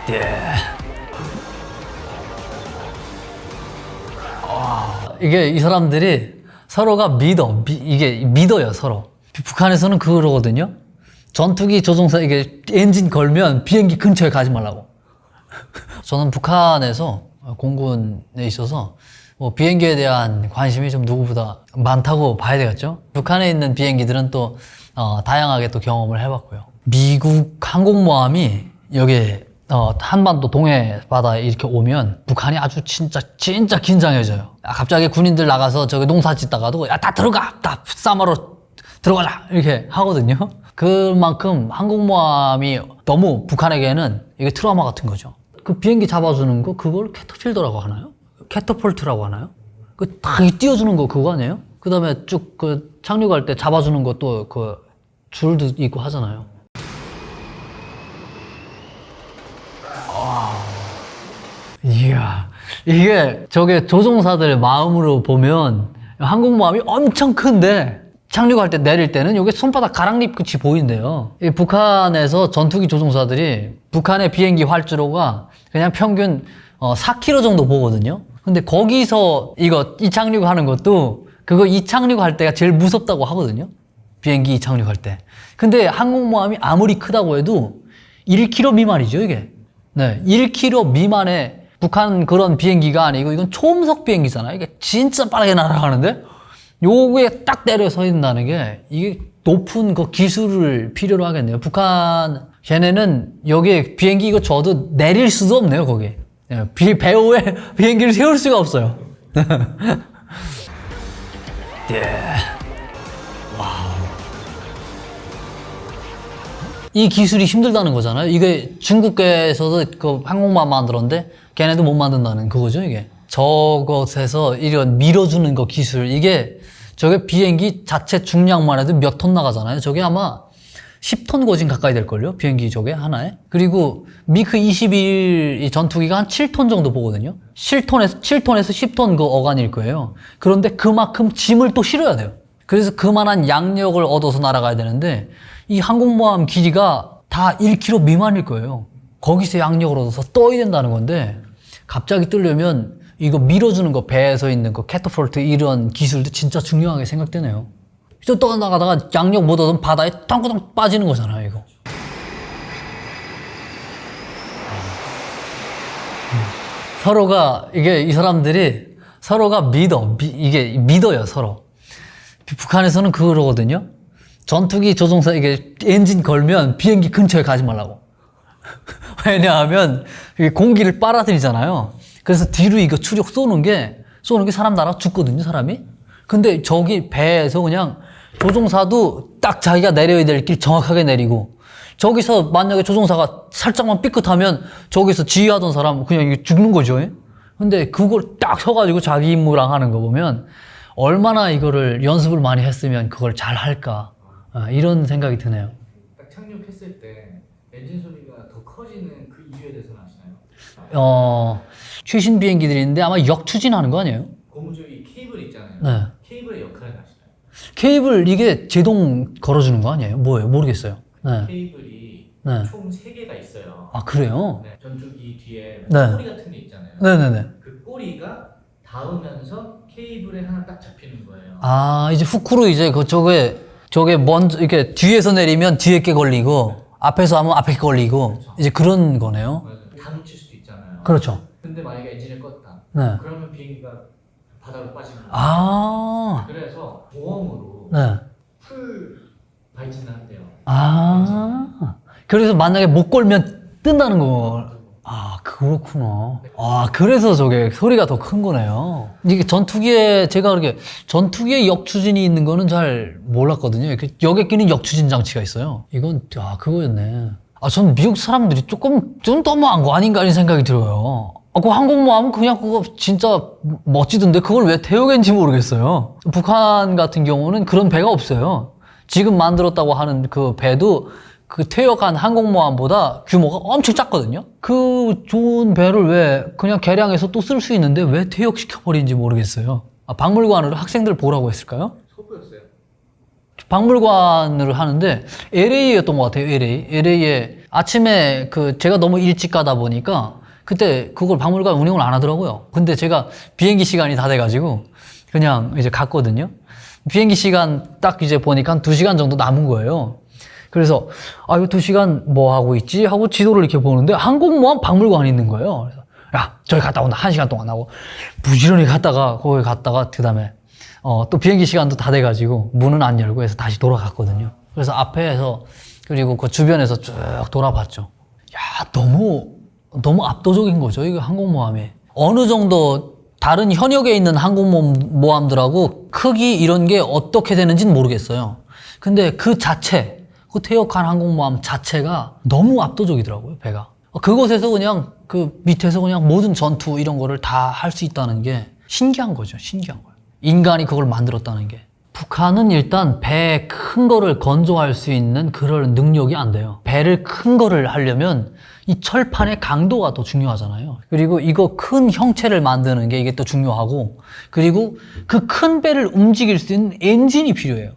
예. 이게 이 사람들이 서로가 이게 믿어요, 서로. 북한에서는 그러거든요. 전투기 조종사 이게 엔진 걸면 비행기 근처에 가지 말라고. 저는 북한에서 공군에 있어서 뭐 비행기에 대한 관심이 좀 누구보다 많다고 봐야 되겠죠. 북한에 있는 비행기들은 또 다양하게 또 경험을 해봤고요. 미국 항공모함이 여기 한반도 동해 바다에 이렇게 오면 북한이 아주 진짜 긴장해져요. 갑자기 군인들 나가서 저기 농사 짓다가도 야, 다 들어가! 다 쌈으로 들어가자! 이렇게 하거든요. 그만큼 항공모함이 너무 북한에게는 이게 트라우마 같은 거죠. 그 비행기 잡아주는 거 그걸 캐터필더라고 하나요? 캐터폴트라고 하나요? 그 딱 띄워주는 거 그거 아니에요? 그 다음에 쭉 그 착륙할 때 잡아주는 것도 그 줄도 있고 하잖아요. 이야, 이게 저게 조종사들 마음으로 보면 항공모함이 엄청 큰데 착륙할 때 내릴 때는 여기 손바닥 가랑잎 끝이 보인대요. 이 북한에서 전투기 조종사들이 북한의 비행기 활주로가 그냥 평균 4km 정도 보거든요. 근데 거기서 이 착륙하는 것도 그거 이착륙할 때가 제일 무섭다고 하거든요. 비행기 이착륙할 때. 근데 항공모함이 아무리 크다고 해도 1km 미만이죠, 이게. 네, 1km 미만의 북한 그런 비행기가 아니고 이건 초음속 비행기잖아요. 이게 진짜 빠르게 날아가는데 요거에 딱 내려 서 있다는 게 이게 높은 그 기술을 필요로 하겠네요. 북한 걔네는 여기에 비행기 이거 줘도 내릴 수도 없네요, 거기. 배후에 비행기를 세울 수가 없어요. 예. 이 기술이 힘들다는 거잖아요. 이게 중국에서도 그 항공모함 만들었는데 걔네도 못 만든다는 그거죠, 이게. 저것에서 이런 밀어주는 거 기술, 이게 저게 비행기 자체 중량만 해도 몇 톤 나가잖아요. 저게 아마 10톤 고진 가까이 될걸요, 비행기 저게 하나에. 그리고 미크 21 이 전투기가 한 7톤 정도 보거든요. 7톤에서 10톤 그 어간일 거예요. 그런데 그만큼 짐을 또 실어야 돼요. 그래서 그만한 양력을 얻어서 날아가야 되는데 이 항공모함 길이가 다 1km 미만일 거예요. 거기서 양력을 얻어서 떠야 된다는 건데 갑자기 뜨려면 이거 밀어주는 거, 배에서 있는 거 캐터폴트 이런 기술도 진짜 중요하게 생각되네요. 저 떠나가다가 양력 못 얻으면 바다에 땅구덩 빠지는 거잖아요, 이거. 서로가 이게 이 사람들이 서로가 이게 믿어요, 서로. 북한에서는 그러거든요. 전투기 조종사 이게 엔진 걸면 비행기 근처에 가지 말라고. 왜냐하면 이게 공기를 빨아들이잖아요. 그래서 뒤로 이거 추력 쏘는 게 사람 날아 죽거든요, 사람이. 근데 저기 배에서 그냥 조종사도 딱 자기가 내려야 될 길 정확하게 내리고 저기서 만약에 조종사가 살짝만 삐끗하면 저기서 지휘하던 사람 그냥 죽는 거죠. 근데 그걸 딱 서가지고 자기 임무랑 하는 거 보면 얼마나 이거를 연습을 많이 했으면 그걸 잘 할까. 이런 생각이 드네요. 딱 착륙했을 때 엔진 소리가 더 커지는 그 이유에 대해서는 아시나요? 최신 비행기들이 있는데 아마 역추진하는 거 아니에요? 고무줄이 케이블 있잖아요. 네. 케이블의 역할을 아시나요? 케이블 이게 제동 걸어주는 거 아니에요? 뭐예요? 모르겠어요. 네. 케이블이 네. 총 3개가 있어요. 아, 그래요? 네. 전투기 뒤에 네. 꼬리 같은 게 있잖아요. 네네네. 그 꼬리가 닿으면서 케이블에 하나 딱 잡히는 거예요. 아, 이제 후크로 이제 저게 먼저 이렇게 뒤에서 내리면 뒤에 게 걸리고 앞에서 하면 앞에 게 걸리고 그렇죠. 이제 그런 거네요. 맞아요. 다 놓칠 수도 있잖아요. 그렇죠. 근데 만약에 엔진을 껐다. 네. 그러면 비행기가 바다로 빠지는 거예요. 아, 그래서 보험으로 네. 풀 발진을 한대요. 아, 그래서 만약에 못 걸면 뜬다는 거. 아, 그렇구나. 아, 그래서 저게 소리가 더 큰 거네요. 이게 제가 그렇게 전투기에 역추진이 있는 거는 잘 몰랐거든요. 여기에 끼는 역추진 장치가 있어요. 이건, 그거였네. 전 미국 사람들이 좀 너무한 거 아닌가 이런 생각이 들어요. 그 항공모함은 그냥 그거 진짜 멋지던데 그걸 왜 태우겠는지 모르겠어요. 북한 같은 경우는 그런 배가 없어요. 지금 만들었다고 하는 그 배도 그 퇴역한 항공모함보다 규모가 엄청 작거든요. 그 좋은 배를 왜 그냥 개량해서 또 쓸 수 있는데 왜 퇴역시켜버리는지 모르겠어요. 박물관으로 학생들 보라고 했을까요? 소부였어요. 박물관으로 하는데 LA였던 것 같아요. LA에 아침에 제가 너무 일찍 가다 보니까 그때 그걸 박물관 운영을 안 하더라고요. 근데 제가 비행기 시간이 다 돼가지고 그냥 이제 갔거든요. 비행기 시간 딱 이제 보니까 한 2시간 정도 남은 거예요. 그래서 이거 2시간 뭐 하고 있지? 하고 지도를 이렇게 보는데 항공모함 박물관이 있는 거예요. 그래서 야, 저기 갔다 온다. 1시간 동안 하고 부지런히 갔다가 거기 갔다가 그다음에 또 비행기 시간도 다 돼가지고 문은 안 열고 해서 다시 돌아갔거든요. 그래서 앞에서 그리고 그 주변에서 쭉 돌아봤죠. 야, 너무 압도적인 거죠. 이거 항공모함이. 어느 정도 다른 현역에 있는 항공모함들하고 크기 이런 게 어떻게 되는지는 모르겠어요. 근데 그 자체, 그 퇴역한 항공모함 자체가 너무 압도적이더라고요, 배가. 그곳에서 그냥 그 밑에서 그냥 모든 전투 이런 거를 다 할 수 있다는 게 신기한 거죠. 신기한 거예요. 인간이 그걸 만들었다는 게. 북한은 일단 배 큰 거를 건조할 수 있는 그런 능력이 안 돼요. 배를 큰 거를 하려면 이 철판의 강도가 더 중요하잖아요. 그리고 이거 큰 형체를 만드는 게 이게 또 중요하고, 그리고 그 큰 배를 움직일 수 있는 엔진이 필요해요.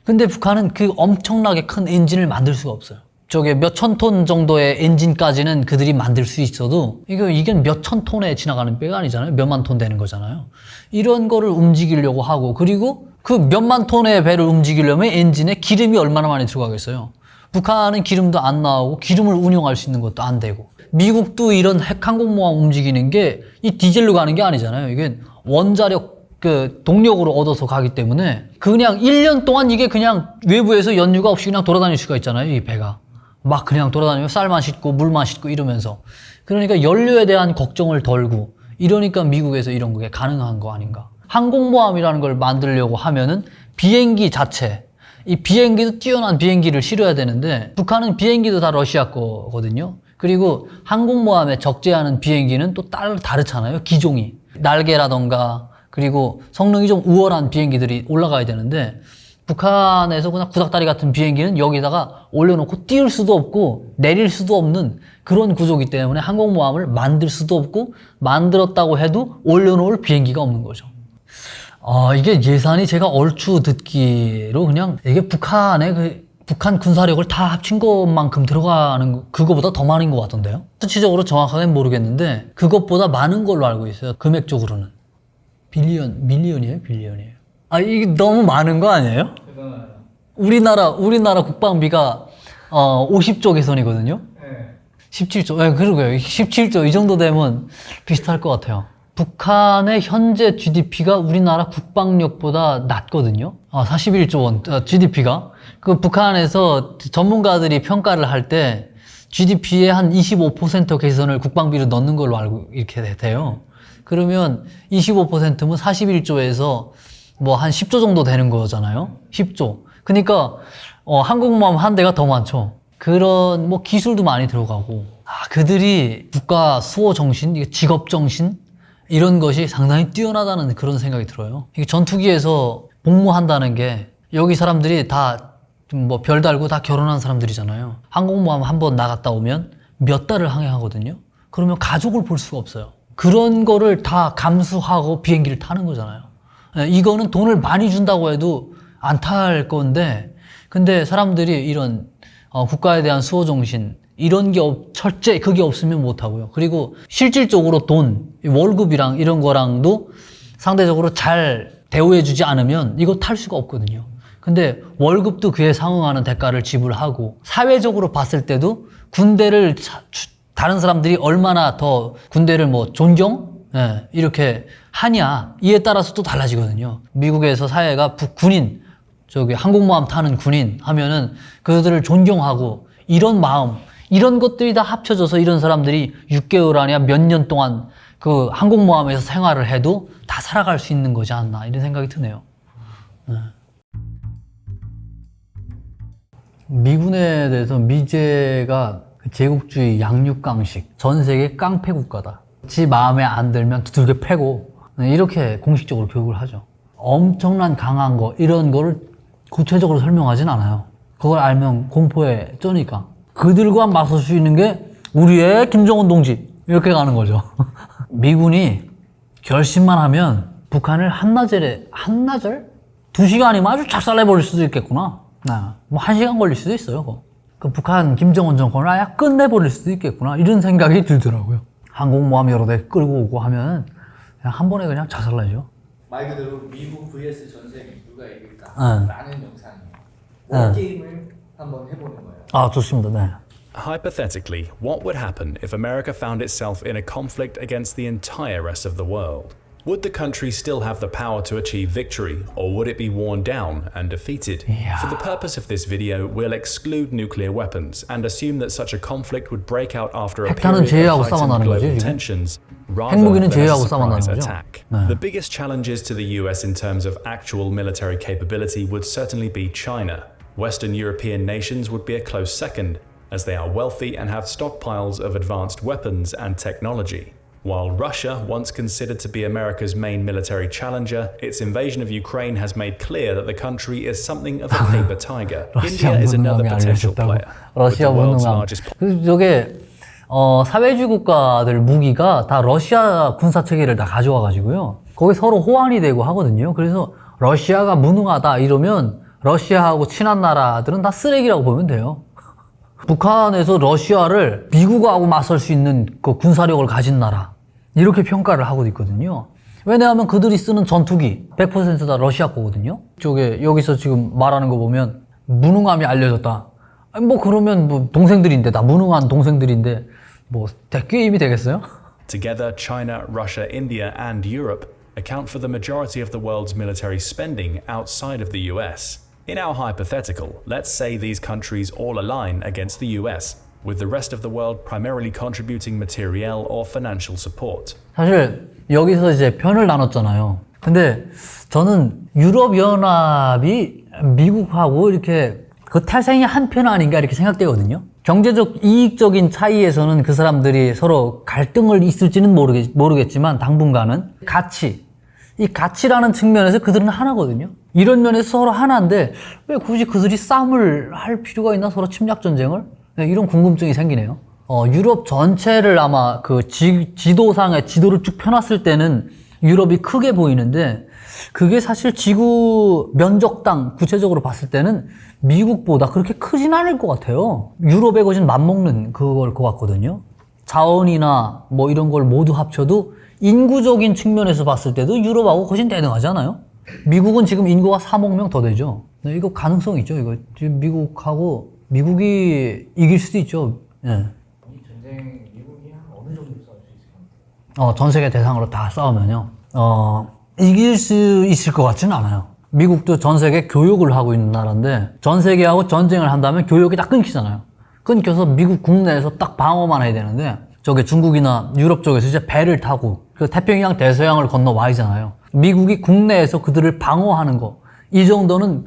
근데 북한은 그 엄청나게 큰 엔진을 만들 수가 없어요. 저게 몇천 톤 정도의 엔진까지는 그들이 만들 수 있어도 이게 몇천 톤에 지나가는 배가 아니잖아요. 몇만 톤 되는 거잖아요. 이런 거를 움직이려고 하고, 그리고 그 몇만 톤의 배를 움직이려면 엔진에 기름이 얼마나 많이 들어가겠어요. 북한은 기름도 안 나오고 기름을 운용할 수 있는 것도 안 되고, 미국도 이런 핵항공모함 움직이는 게 이 디젤로 가는 게 아니잖아요. 이게 원자력 동력으로 얻어서 가기 때문에 그냥 1년 동안 이게 그냥 외부에서 연유가 없이 그냥 돌아다닐 수가 있잖아요. 이 배가 막 그냥 돌아다니며 쌀만 싣고 물만 싣고 이러면서. 그러니까 연료에 대한 걱정을 덜고 이러니까 미국에서 이런 게 가능한 거 아닌가. 항공모함이라는 걸 만들려고 하면은 비행기 자체, 이 비행기도 뛰어난 비행기를 실어야 되는데 북한은 비행기도 다 러시아 거거든요. 그리고 항공모함에 적재하는 비행기는 또 다르잖아요. 기종이. 날개라던가 그리고 성능이 좀 우월한 비행기들이 올라가야 되는데 북한에서 그냥 구닥다리 같은 비행기는 여기다가 올려놓고 띄울 수도 없고 내릴 수도 없는 그런 구조이기 때문에 항공모함을 만들 수도 없고, 만들었다고 해도 올려놓을 비행기가 없는 거죠. 이게 예산이 제가 얼추 듣기로 그냥 이게 북한 군사력을 다 합친 것만큼 들어가는 그거보다 더 많은 것 같던데요. 수치적으로 정확하게는 모르겠는데 그것보다 많은 걸로 알고 있어요. 금액적으로는. 밀리언이에요? 이게 너무 많은 거 아니에요? 우리나라 국방비가 50조 개선이거든요. 네. 17조. 네, 그러게요. 17조 이 정도 되면 비슷할 것 같아요. 북한의 현재 GDP가 우리나라 국방력보다 낮거든요. 41조 원 GDP가. 그 북한에서 전문가들이 평가를 할 때 GDP의 한 25% 개선을 국방비로 넣는 걸로 알고 이렇게 돼요. 그러면 25%면 41조에서 뭐 한 10조 정도 되는 거잖아요. 10조. 그러니까 항공모함 한 대가 더 많죠. 그런 뭐 기술도 많이 들어가고, 그들이 국가 수호 정신, 직업 정신 이런 것이 상당히 뛰어나다는 그런 생각이 들어요. 이게 전투기에서 복무한다는 게 여기 사람들이 다 뭐 별 달고 다 결혼한 사람들이잖아요. 항공모함 한번 나갔다 오면 몇 달을 항해하거든요. 그러면 가족을 볼 수가 없어요. 그런 거를 다 감수하고 비행기를 타는 거잖아요. 이거는 돈을 많이 준다고 해도 안 탈 건데, 근데 사람들이 이런 국가에 대한 수호 정신 이런 게 철저히 그게 없으면 못 하고요. 그리고 실질적으로 돈, 월급이랑 이런 거랑도 상대적으로 잘 대우해주지 않으면 이거 탈 수가 없거든요. 근데 월급도 그에 상응하는 대가를 지불하고, 사회적으로 봤을 때도 군대를 다른 사람들이 얼마나 더 군대를 뭐 이렇게 하냐 이에 따라서 또 달라지거든요. 미국에서 사회가 군인, 항공모함 타는 군인 하면은 그들을 존경하고 이런 마음, 이런 것들이 다 합쳐져서 이런 사람들이 6개월 아니야 몇 년 동안 그 항공모함에서 생활을 해도 다 살아갈 수 있는 거지 않나 이런 생각이 드네요. 미군에 대해서 미제가 제국주의 양육강식, 전 세계 깡패 국가다. 지 마음에 안 들면 두들겨 패고, 이렇게 공식적으로 교육을 하죠. 엄청난 강한 거, 이런 거를 구체적으로 설명하진 않아요. 그걸 알면 공포에 쩌니까. 그들과 맞설 수 있는 게 우리의 김정은 동지. 이렇게 가는 거죠. 미군이 결심만 하면 북한을 한나절? 2시간이면 아주 작살내버릴 수도 있겠구나. 뭐 1시간 걸릴 수도 있어요. 그거. 그 북한 김정은 정권을 아예 끝내버릴 수도 있겠구나 이런 생각이 들더라고요. 항공모함 여러 대 끌고 오고 하면 그냥 한 번에 그냥 자살나죠. 말 그대로 미국 vs 전 세계 누가 이길까? 응. 라는 영상이에요. 게임을 한번 해보는 거예요. 아, 좋습니다. 네. Hypothetically, what would happen if America found itself in a conflict against the entire rest of the world? Would the country still have the power to achieve victory, or would it be worn down and defeated? For the purpose of this video, we'll exclude nuclear weapons and assume that such a conflict would break out after a 핵탄은 period 제외하고 of heightened 싸워나가는 거지, global 지금? tensions, rather 핵무기는 than as a 제외하고 싸워나가는 surprise 거죠? attack. 네. The biggest challenges to the US in terms of actual military capability would certainly be China. Western European nations would be a close second, as they are wealthy and have stockpiles of advanced weapons and technology. While Russia, once considered to be America's main military challenger, its invasion of Ukraine has made clear that the country is something of a paper tiger. India is another potential player. With the 러시아 world's 무능함. largest 그 저게 사회주의 국가들 무기가 다 러시아 군사 체계를 다 가져와 가지고요. 거기 서로 호환이 되고 하거든요. 그래서 러시아가 무능하다 이러면 러시아하고 친한 나라들은 다 쓰레기라고 보면 돼요. 북한에서 러시아를 미국하고 맞설 수 있는 그 군사력을 가진 나라 이렇게 평가를 하고 있거든요. 왜냐하면 그들이 쓰는 전투기 100% 다 러시아 거거든요. 여기서 지금 말하는 거 보면 무능함이 알려졌다. 아니 뭐 그러면 뭐 동생들인데 다 무능한 동생들인데 뭐 대게임이 되겠어요? Together, China, Russia, India, and Europe account for the majority of the world's military spending outside of the US. In our hypothetical, let's say these countries all align against the US, with the rest of the world primarily contributing materiel or financial support. 사실 여기서 이제 편을 나눴잖아요. 근데 저는 유럽연합이 미국하고 이렇게 그 태생이 한 편 아닌가 이렇게 생각되거든요. 경제적 이익적인 차이에서는 그 사람들이 서로 갈등을 있을지는 모르겠지만 당분간은 이 가치라는 측면에서 그들은 하나거든요. 이런 면에서 서로 하나인데 왜 굳이 그들이 싸움을 할 필요가 있나 서로 침략 전쟁을? 네, 이런 궁금증이 생기네요. 유럽 전체를 아마 그 지도상에 지도를 쭉 펴놨을 때는 유럽이 크게 보이는데 그게 사실 지구 면적당 구체적으로 봤을 때는 미국보다 그렇게 크진 않을 것 같아요. 유럽에 거진 맞먹는 그걸 것 같거든요. 자원이나 뭐 이런 걸 모두 합쳐도 인구적인 측면에서 봤을 때도 유럽하고 훨씬 대등하잖아요. 미국은 지금 인구가 3억 명 더 되죠. 네, 이거 가능성 있죠. 이거 지금 미국이 이길 수도 있죠. 예. 이 전쟁 미국이 한 어느 정도 싸울 수 있을 것 같아요? 전 세계 대상으로 다 싸우면요. 이길 수 있을 것 같지는 않아요. 미국도 전 세계 교육을 하고 있는 나라인데 전 세계하고 전쟁을 한다면 교육이 딱 끊기잖아요. 끊겨서 미국 국내에서 딱 방어만 해야 되는데 저기 중국이나 유럽 쪽에서 이제 배를 타고 그 태평양 대서양을 건너 와이잖아요. 미국이 국내에서 그들을 방어하는 거 이 정도는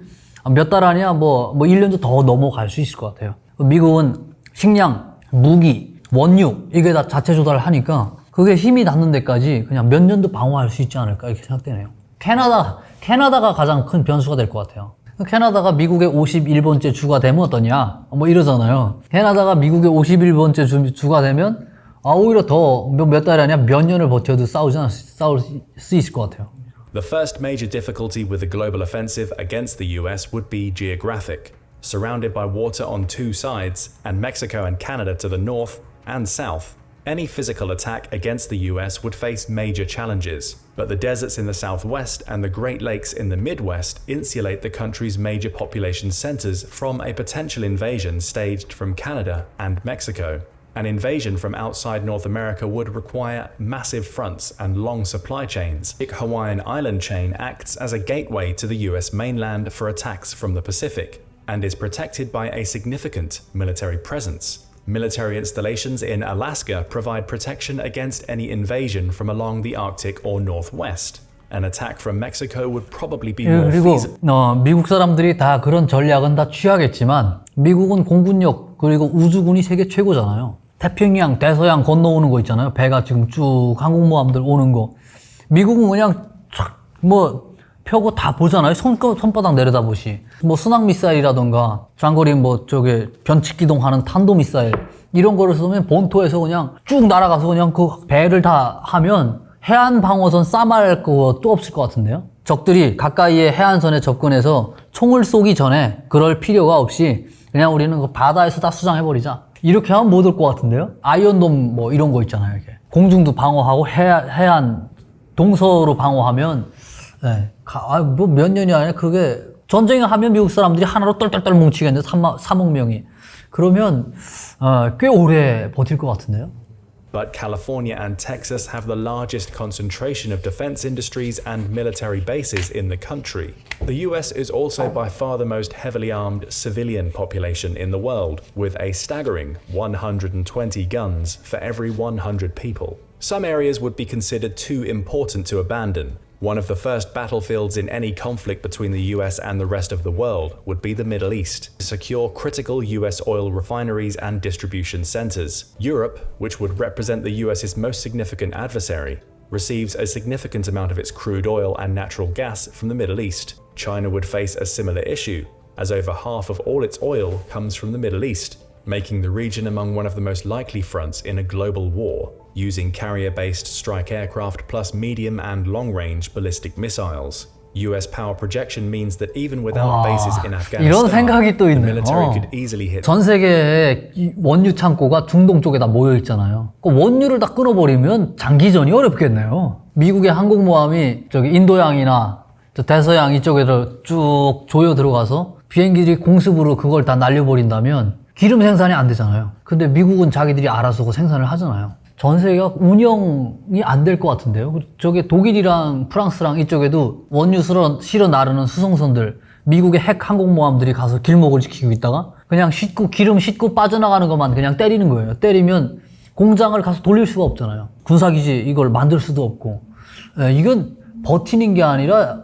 몇 달 아니야 뭐 1년도 더 넘어갈 수 있을 것 같아요. 미국은 식량, 무기, 원유 이게 다 자체 조달을 하니까 그게 힘이 닿는 데까지 그냥 몇 년도 방어할 수 있지 않을까 이렇게 생각되네요. 캐나다가 가장 큰 변수가 될 것 같아요. 캐나다가 미국의 51번째 주가 되면 어떠냐 뭐 이러잖아요. 캐나다가 미국의 51번째 주가 되면 오히려 더 몇 달이 아니라 몇 년을 버텨도 싸울 수 있을 것 같아요. The first major difficulty with the global offensive against the US would be geographic. Surrounded by water on two sides, and Mexico and Canada to the north and south, any physical attack against the US would face major challenges. But the deserts in the southwest and the Great Lakes in the Midwest insulate the country's major population centers from a potential invasion staged from Canada and Mexico. An invasion from outside North America would require massive fronts and long supply chains. The Hawaiian island chain acts as a gateway to the US mainland for attacks from the Pacific, and is protected by a significant military presence. Military installations in Alaska provide protection against any invasion from along the Arctic or Northwest. An attack from Mexico would probably be more 그리고 feasible. 미국 사람들이 다 그런 전략은 다 취하겠지만 미국은 공군력 그리고 우주군이 세계 최고잖아요. 태평양, 대서양 건너오는 거 있잖아요. 배가 지금 쭉 항공모함들 오는 거. 미국은 그냥 촥 펴고 다 보잖아요. 손바닥 내려다보시. 순항 미사일이라던가 장거리 변칙 기동하는 탄도 미사일 이런 거를 쓰면 본토에서 그냥 쭉 날아가서 그냥 그 배를 다 하면 해안 방어선 싸말할 거 또 없을 것 같은데요. 적들이 가까이에 해안선에 접근해서 총을 쏘기 전에 그럴 필요가 없이 그냥 우리는 그 바다에서 다 수장해버리자. 이렇게 하면 못 올 것 같은데요? 아이언돔 뭐 이런 거 있잖아요. 이게. 공중도 방어하고 해안 동서로 방어하면 뭐 몇 년이 아니라 그게 전쟁을 하면 미국 사람들이 하나로 똘똘똘 뭉치겠는데 3억 명이. 그러면 꽤 오래 버틸 것 같은데요? But California and Texas have the largest concentration of defense industries and military bases in the country. The US is also by far the most heavily armed civilian population in the world, with a staggering 120 guns for every 100 people. Some areas would be considered too important to abandon. One of the first battlefields in any conflict between the US and the rest of the world would be the Middle East, to secure critical US oil refineries and distribution centers. Europe, which would represent the US's most significant adversary, receives a significant amount of its crude oil and natural gas from the Middle East. China would face a similar issue, as over half of all its oil comes from the Middle East, making the region among one of the most likely fronts in a global war, using carrier-based strike aircraft plus medium and long-range ballistic missiles. US power projection means that even without bases in 이런 생각이 Afghanistan, 또 the 있네요. military could easily hit. 전 세계에 이 원유 창고가 중동 쪽에 다 모여 있잖아요. 그 원유를 다 끊어버리면 장기전이 어렵겠네요. 미국의 항공모함이 저기 인도양이나 저 대서양 이쪽에서 쭉 조여 들어가서 비행기들이 공습으로 그걸 다 날려버린다면 기름 생산이 안 되잖아요. 근데 미국은 자기들이 알아서 그 생산을 하잖아요. 전 세계가 운영이 안 될 것 같은데요. 저게 독일이랑 프랑스랑 이쪽에도 원유 실어 나르는 수송선들, 미국의 핵 항공모함들이 가서 길목을 지키고 있다가 그냥 기름 싣고 빠져나가는 것만 그냥 때리는 거예요. 때리면 공장을 가서 돌릴 수가 없잖아요. 군사기지 이걸 만들 수도 없고. 이건 버티는 게 아니라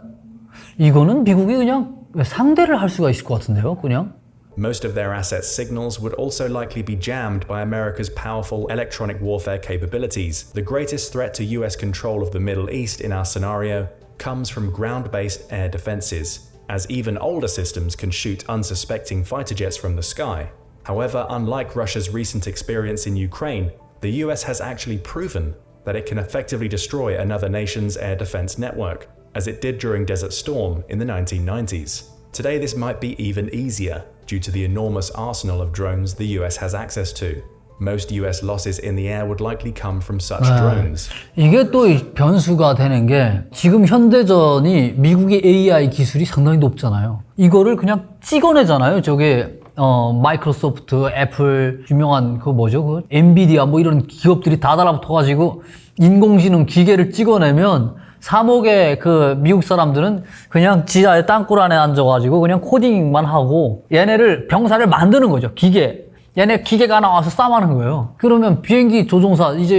이거는 미국이 그냥 상대를 할 수가 있을 것 같은데요. 그냥. Most of their asset signals would also likely be jammed by America's powerful electronic warfare capabilities. The greatest threat to US control of the Middle East in our scenario comes from ground-based air defenses, as even older systems can shoot unsuspecting fighter jets from the sky. However, unlike Russia's recent experience in Ukraine, the US has actually proven that it can effectively destroy another nation's air defense network, as it did during Desert Storm in the 1990s. Today, this might be even easier due to the enormous arsenal of drones the US has access to. Most US losses in the air would likely come from such drones. 이게 또 변수가 되는 게 지금 현대전이 미국의 AI 기술이 상당히 높잖아요. 이거를 그냥 찍어내잖아요. 저게 마이크로소프트, 애플, 유명한 그 뭐죠? 그 엔비디아 뭐 이런 기업들이 다 달라붙어가지고 인공지능 기계를 찍어내면 3억의 그 미국 사람들은 그냥 지하에 땅굴 안에 앉아가지고 그냥 코딩만 하고 얘네를 병사를 만드는 거죠. 얘네 기계가 나와서 싸움하는 거예요. 그러면 비행기 조종사 이제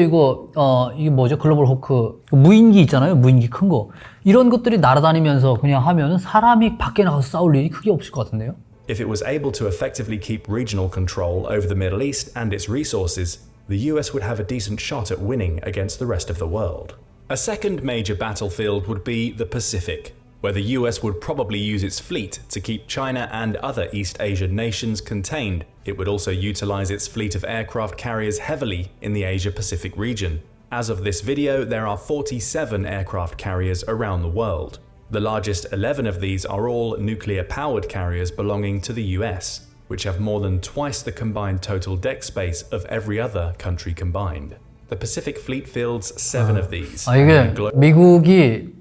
이게 뭐죠? 글로벌 호크 무인기 있잖아요. 무인기 큰 거. 이런 것들이 날아다니면서 그냥 하면은 사람이 밖에 나가서 싸울 일이 크게 없을 것 같은데요. If it was able to effectively keep regional control over the Middle East and its resources, the US would have a decent shot at winning against the rest of the world. A second major battlefield would be the Pacific, where the US would probably use its fleet to keep China and other East Asian nations contained. It would also utilize its fleet of aircraft carriers heavily in the Asia-Pacific region. As of this video, there are 47 aircraft carriers around the world. The largest 11 of these are all nuclear-powered carriers belonging to the US, which have more than twice the combined total deck space of every other country combined. The Pacific Fleet fields 7 of these. 이게 미국이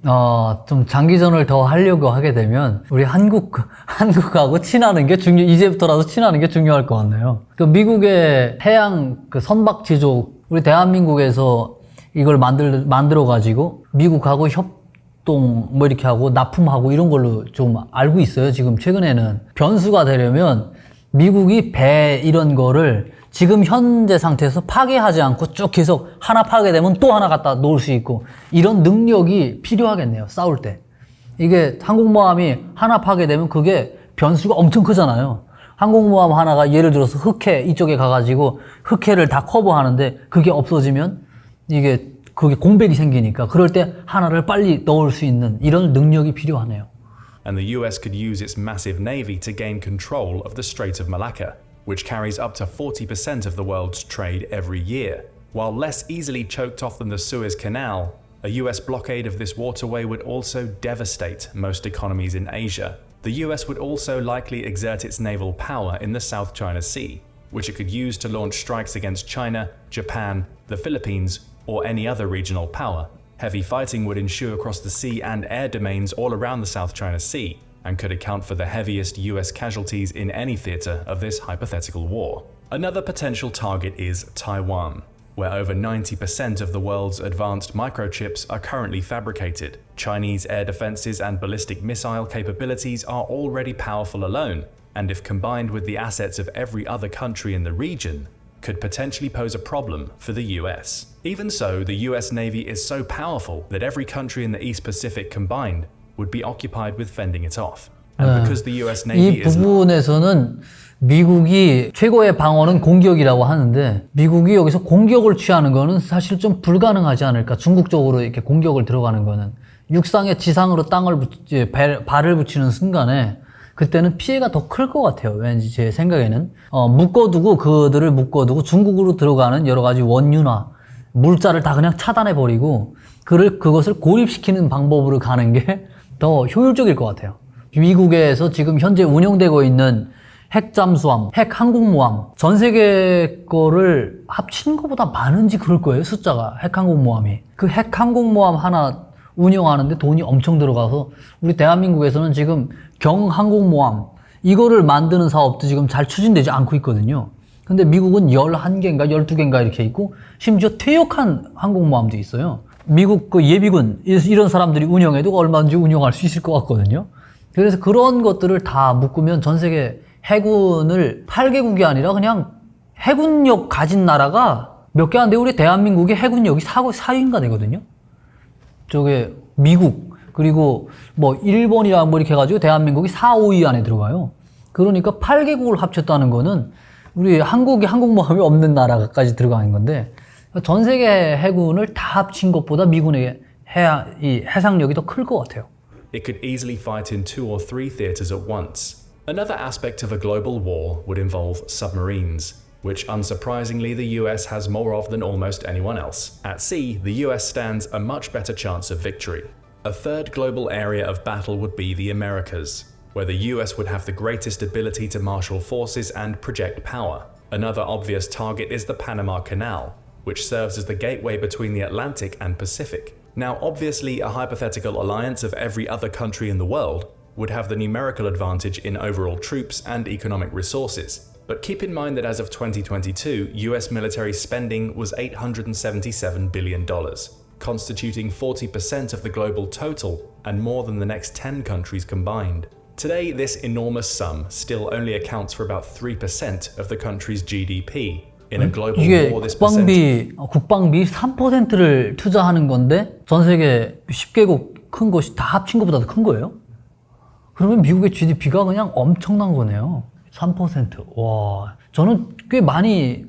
좀 장기전을 더 하려고 하게 되면 우리 한국하고 친하는 게 이제부터라도 친하는 게 중요할 것 같네요. 그 미국의 해양 그 선박 제조 우리 대한민국에서 이걸 만들어 가지고 미국하고 협동 뭐 이렇게 하고 납품하고 이런 걸로 좀 알고 있어요. 지금 최근에는 변수가 되려면 미국이 배 이런 거를 지금 현재 상태에서 파괴하지 않고 쭉 계속 하나 파괴되면 또 하나 갖다 놓을 수 있고 이런 능력이 필요하겠네요. 싸울 때. 이게 항공모함이 하나 파괴되면 그게 변수가 엄청 크잖아요. 항공모함 하나가 예를 들어서 흑해 이쪽에 가가지고 흑해를 다 커버하는데 그게 없어지면 그게 공백이 생기니까 그럴 때 하나를 빨리 넣을 수 있는 이런 능력이 필요하네요. And the US could use its massive navy to gain control of the Strait of Malacca, which carries up to 40% of the world's trade every year. While less easily choked off than the Suez Canal, a US blockade of this waterway would also devastate most economies in Asia. The US would also likely exert its naval power in the South China Sea, which it could use to launch strikes against China, Japan, the Philippines, or any other regional power. Heavy fighting would ensue across the sea and air domains all around the South China Sea, and could account for the heaviest US casualties in any theatre of this hypothetical war. Another potential target is Taiwan, where over 90% of the world's advanced microchips are currently fabricated. Chinese air defenses and ballistic missile capabilities are already powerful alone, and if combined with the assets of every other country in the region, could potentially pose a problem for the US. Even so, the US Navy is so powerful that every country in the East Pacific combined would be occupied with fending it off. And because the US Navy 이 is 부분에서는 미국이 최고의 방어는 공격이라고 하는데 미국이 여기서 공격을 취하는 거는 사실 좀 불가능하지 않을까. 중국 쪽으로 이렇게 공격을 들어가는 거는 육상에 지상으로 발을 붙이는 순간에 그때는 피해가 더 클 것 같아요. 왠지 제 생각에는 그들을 묶어두고 중국으로 들어가는 여러 가지 원유나 물자를 다 그냥 차단해 버리고 그것을 고립시키는 방법으로 가는 게 더 효율적일 것 같아요. 미국에서 지금 현재 운영되고 있는 핵 잠수함, 핵 항공모함 전 세계 거를 합친 것보다 많은지 그럴 거예요. 숫자가 핵 항공모함이. 그 핵 항공모함 하나 운영하는데 돈이 엄청 들어가서 우리 대한민국에서는 지금 경항공모함 이거를 만드는 사업도 지금 잘 추진되지 않고 있거든요. 근데 미국은 11개인가 12개인가 이렇게 있고 심지어 퇴역한 항공모함도 있어요. 미국 그 예비군 이런 사람들이 운영해도 얼마든지 운영할 수 있을 것 같거든요. 그래서 그런 것들을 다 묶으면 전 세계 해군을 8개국이 아니라 그냥 해군력 가진 나라가 몇 개 안 돼. 우리 대한민국의 해군력이 4위인가 되거든요. 저게 미국 그리고 뭐 일본이랑 뭐 이렇게 해가지고 대한민국이 4, 5위 안에 들어가요. 그러니까 8개국을 합쳤다는 거는 우리 한국이 항공모함이 없는 나라까지 들어가는 건데 전 세계 해군을 다 합친 것보다 미군의 이 해상력이 더 클 것 같아요. it could easily fight in 2 or 3 theatres at once. Another aspect of a global war would involve submarines, which unsurprisingly the US has more of than almost anyone else. At sea, the US stands a much better chance of victory. A third global area of battle would be the Americas, where the US would have the greatest ability to marshal forces and project power. Another obvious target is the Panama Canal, which serves as the gateway between the Atlantic and Pacific. Now, obviously, a hypothetical alliance of every other country in the world would have the numerical advantage in overall troops and economic resources. But keep in mind that as of 2022, US military spending was $877 billion, constituting 40% of the global total and more than the next 10 countries combined. Today, this enormous sum still only accounts for about 3% of the country's GDP. In a global 이게 war, this percentage 국방비 3%를 투자하는 건데 전 세계 10개국 큰 것이 다 합친 것보다 더 큰 거예요? 그러면 미국의 GDP가 그냥 엄청난 거네요. 3%. 와, 저는 꽤 많이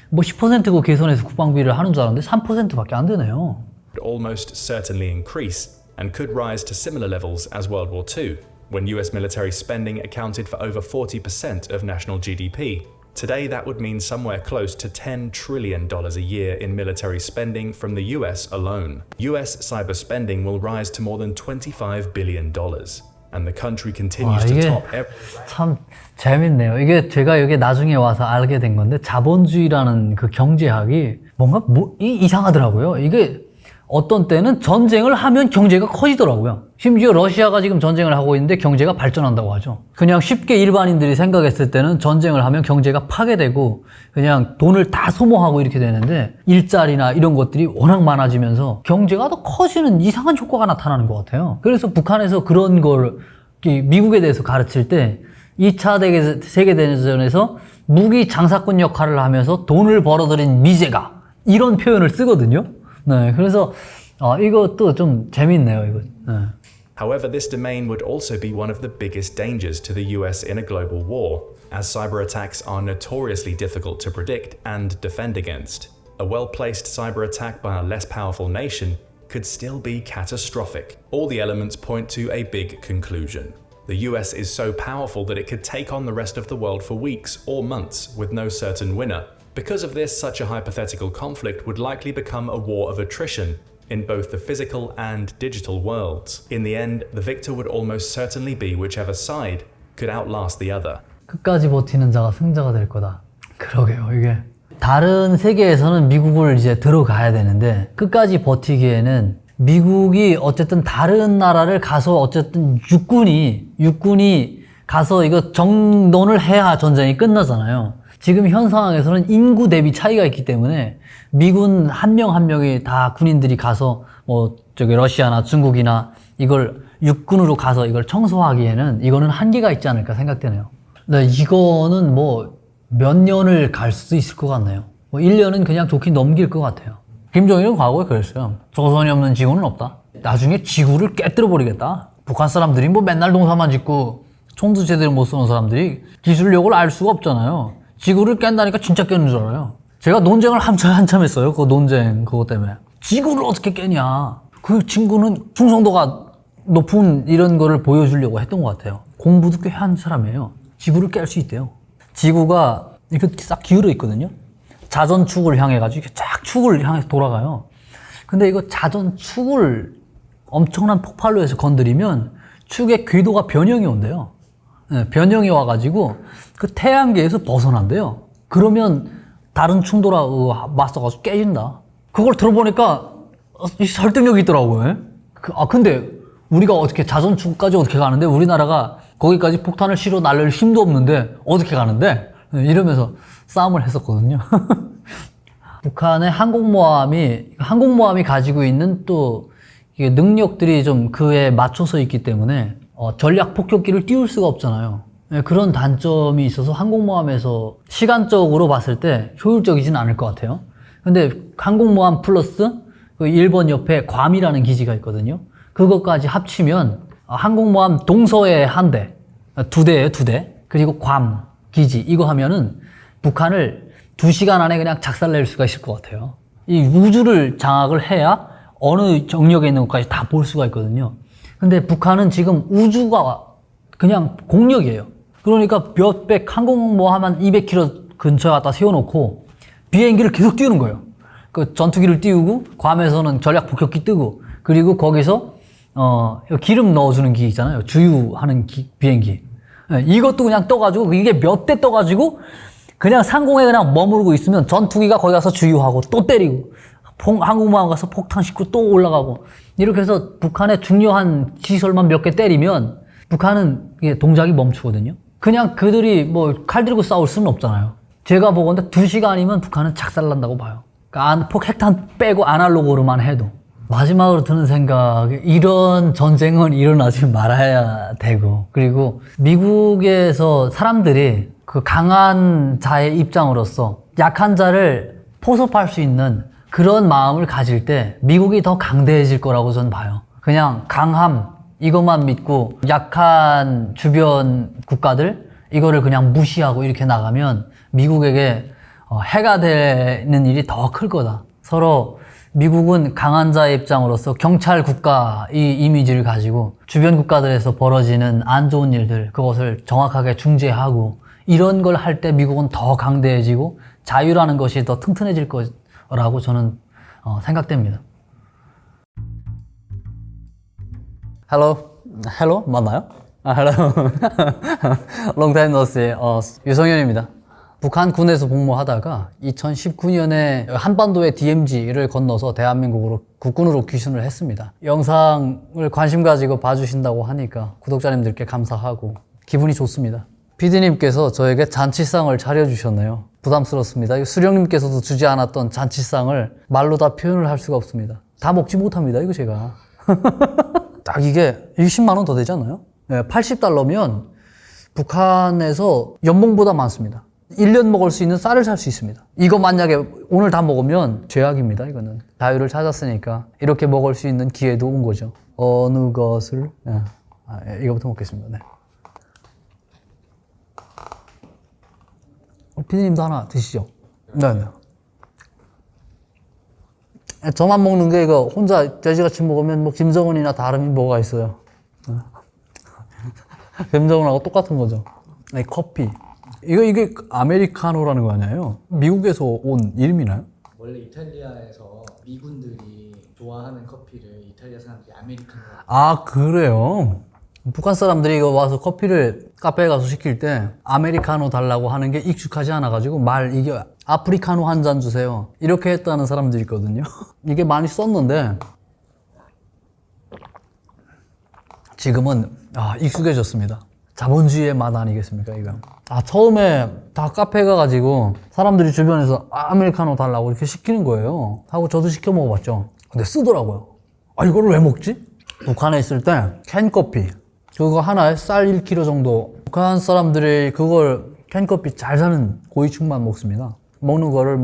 뭐 10%고 개선해서 국방비를 하는 줄 알았는데 3%밖에 안 되네요. almost certainly increase and could rise to similar levels as World War II, when US military spending accounted for over 40% of national GDP. Today, that would mean somewhere close to $10 trillion a year in military spending from the US alone. US cyber spending will rise to more than $25 billion. And the country continues to top every... 참 재밌네요. 이게 제가 여기 나중에 와서 알게 된 건데 자본주의라는 그 경제학이 뭔가 이상하더라고요. 이게 어떤 때는 전쟁을 하면 경제가 커지더라고요. 심지어 러시아가 지금 전쟁을 하고 있는데 경제가 발전한다고 하죠. 그냥 쉽게 일반인들이 생각했을 때는 전쟁을 하면 경제가 파괴되고 그냥 돈을 다 소모하고 이렇게 되는데 일자리나 이런 것들이 워낙 많아지면서 경제가 더 커지는 이상한 효과가 나타나는 것 같아요. 그래서 북한에서 그런 걸 미국에 대해서 가르칠 때 2차 세계대전에서 무기 장사꾼 역할을 하면서 돈을 벌어들인 미제가 이런 표현을 쓰거든요. 네, 그래서 이것도 좀 재밌네요, 이거. 네. However, this domain would also be one of the biggest dangers to the US in a global war, as cyber attacks are notoriously difficult to predict and defend against. A well-placed cyber attack by a less powerful nation could still be catastrophic. All the elements point to a big conclusion. The US is so powerful that it could take on the rest of the world for weeks or months with no certain winner. Because of this, such a hypothetical conflict would likely become a war of attrition, in both the physical and digital worlds. In the end, the victor would almost certainly be whichever side could outlast the other. 끝까지 버티는 자가 승자가 될 거다. 그러게요. 이게 다른 세계에서는 미국을 이제 들어가야 되는데 끝까지 버티기에는 미국이 어쨌든 다른 나라를 가서 어쨌든 육군이 가서 이거 정돈을 해야 전쟁이 끝나잖아요. 지금 현 상황에서는 인구 대비 차이가 있기 때문에 미군 한 명 한 명이 다 군인들이 가서 러시아나 중국이나 이걸 육군으로 가서 이걸 청소하기에는 이거는 한계가 있지 않을까 생각되네요. 네, 이거는 몇 년을 갈 수도 있을 것 같네요. 1년은 그냥 좋게 넘길 것 같아요. 김정일은 과거에 그랬어요. 조선이 없는 지구는 없다. 나중에 지구를 깨뜨려 버리겠다. 북한 사람들이 맨날 농사만 짓고 총도 제대로 못 쏘는 사람들이 기술력을 알 수가 없잖아요. 지구를 깬다니까 진짜 깨는 줄 알아요. 제가 논쟁을 한참 했어요. 그 논쟁 그거 때문에. 지구를 어떻게 깨냐. 그 친구는 충성도가 높은 이런 거를 보여주려고 했던 것 같아요. 공부도 꽤 한 사람이에요. 지구를 깰 수 있대요. 지구가 이렇게 싹 기울어 있거든요. 자전축을 향해 가지고 이렇게 쫙 축을 향해서 돌아가요. 근데 이거 자전축을 엄청난 폭발로 해서 건드리면 축의 궤도가 변형이 온대요. 네, 변형이 와가지고 그 태양계에서 벗어난대요. 그러면 다른 충돌하고 맞서가지고 깨진다. 그걸 들어보니까 설득력이 있더라고요. 근데 우리가 어떻게 자전축까지 어떻게 가는데 우리나라가 거기까지 폭탄을 실어 날릴 힘도 없는데 어떻게 가는데? 이러면서 싸움을 했었거든요. 북한의 항공모함이 가지고 있는 또 이게 능력들이 좀 그에 맞춰서 있기 때문에 전략 폭격기를 띄울 수가 없잖아요. 그런 단점이 있어서 항공모함에서 시간적으로 봤을 때 효율적이진 않을 것 같아요. 근데 항공모함 플러스 그 일본 옆에 괌이라는 기지가 있거든요. 그것까지 합치면 항공모함 동서에 한 대, 두 대예요. 그리고 괌 기지 이거 하면은 북한을 2시간 안에 그냥 작살낼 수가 있을 것 같아요. 이 우주를 장악을 해야 어느 영역에 있는 것까지 다 볼 수가 있거든요. 근데 북한은 지금 우주가 그냥 공력이에요. 그러니까 몇백 항공모함 한 200km 근처에 갖다 세워놓고 비행기를 계속 띄우는 거예요. 그 전투기를 띄우고 괌에서는 전략 폭격기 뜨고 그리고 거기서 기름 넣어주는 기기 있잖아요. 주유하는 비행기. 이것도 그냥 떠가지고 이게 몇 대 떠가지고 그냥 상공에 그냥 머무르고 있으면 전투기가 거기 가서 주유하고 또 때리고 항공모함 가서 폭탄 싣고 또 올라가고 이렇게 해서 북한의 중요한 시설만 몇 개 때리면 북한은 이게 동작이 멈추거든요. 그냥 그들이 칼 들고 싸울 수는 없잖아요. 제가 보건대 2시간이면 북한은 작살난다고 봐요. 그러니까 핵탄 빼고 아날로그로만 해도. 마지막으로 드는 생각이 이런 전쟁은 일어나지 말아야 되고 그리고 미국에서 사람들이 그 강한 자의 입장으로서 약한 자를 포섭할 수 있는 그런 마음을 가질 때 미국이 더 강대해질 거라고 저는 봐요. 그냥 강함 이것만 믿고 약한 주변 국가들 이거를 그냥 무시하고 이렇게 나가면 미국에게 해가 되는 일이 더 클 거다. 서로 미국은 강한 자의 입장으로서 경찰 국가 이 이미지를 가지고 주변 국가들에서 벌어지는 안 좋은 일들 그것을 정확하게 중재하고 이런 걸 할 때 미국은 더 강대해지고 자유라는 것이 더 튼튼해질 거라고 저는 생각됩니다. Hello? 맞나요? Hello. Long time no see. 유성현입니다. 북한 군에서 복무하다가 2019년에 한반도의 DMZ를 건너서 대한민국으로 국군으로 귀순을 했습니다. 영상을 관심 가지고 봐주신다고 하니까 구독자님들께 감사하고 기분이 좋습니다. PD님께서 저에게 잔치상을 차려주셨네요. 부담스럽습니다. 수령님께서도 주지 않았던 잔치상을 말로 다 표현을 할 수가 없습니다. 다 먹지 못합니다, 이거 제가. 딱 이게 10만 원 더 되지 않나요? 네, $80면 북한에서 연봉보다 많습니다. 1년 먹을 수 있는 쌀을 살 수 있습니다. 이거 만약에 오늘 다 먹으면 죄악입니다, 이거는. 자유를 찾았으니까 이렇게 먹을 수 있는 기회도 온 거죠. 어느 것을, 이거부터 먹겠습니다. 네. 피디님도 하나 드시죠. 네. 저만 먹는 게 이거 혼자 돼지같이 먹으면 김정은이나 다름이 뭐가 있어요. 김정은하고 똑같은 거죠. 네, 커피. 이게 아메리카노라는 거 아니에요? 미국에서 온 이름이나요? 원래 이탈리아에서 미군들이 좋아하는 커피를 이탈리아 사람들이 아메리카노. 아, 그래요? 북한 사람들이 이거 와서 커피를 카페에 가서 시킬 때 아메리카노 달라고 하는 게 익숙하지 않아가지고 이게 아프리카노 한 잔 주세요. 이렇게 했다는 사람들이 있거든요. 이게 많이 썼는데 지금은 익숙해졌습니다. 자본주의의 맛 아니겠습니까, 이거? 처음에 다 카페 가가지고 사람들이 주변에서 아메리카노 달라고 이렇게 시키는 거예요. 하고 저도 시켜 먹어봤죠. 근데 쓰더라고요. 이걸 왜 먹지? 북한에 있을 때 캔커피 그거 하나에 쌀 1kg 정도. 북한 사람들이 그걸 캔커피 잘 사는 고위층만 먹습니다. 먹는 거를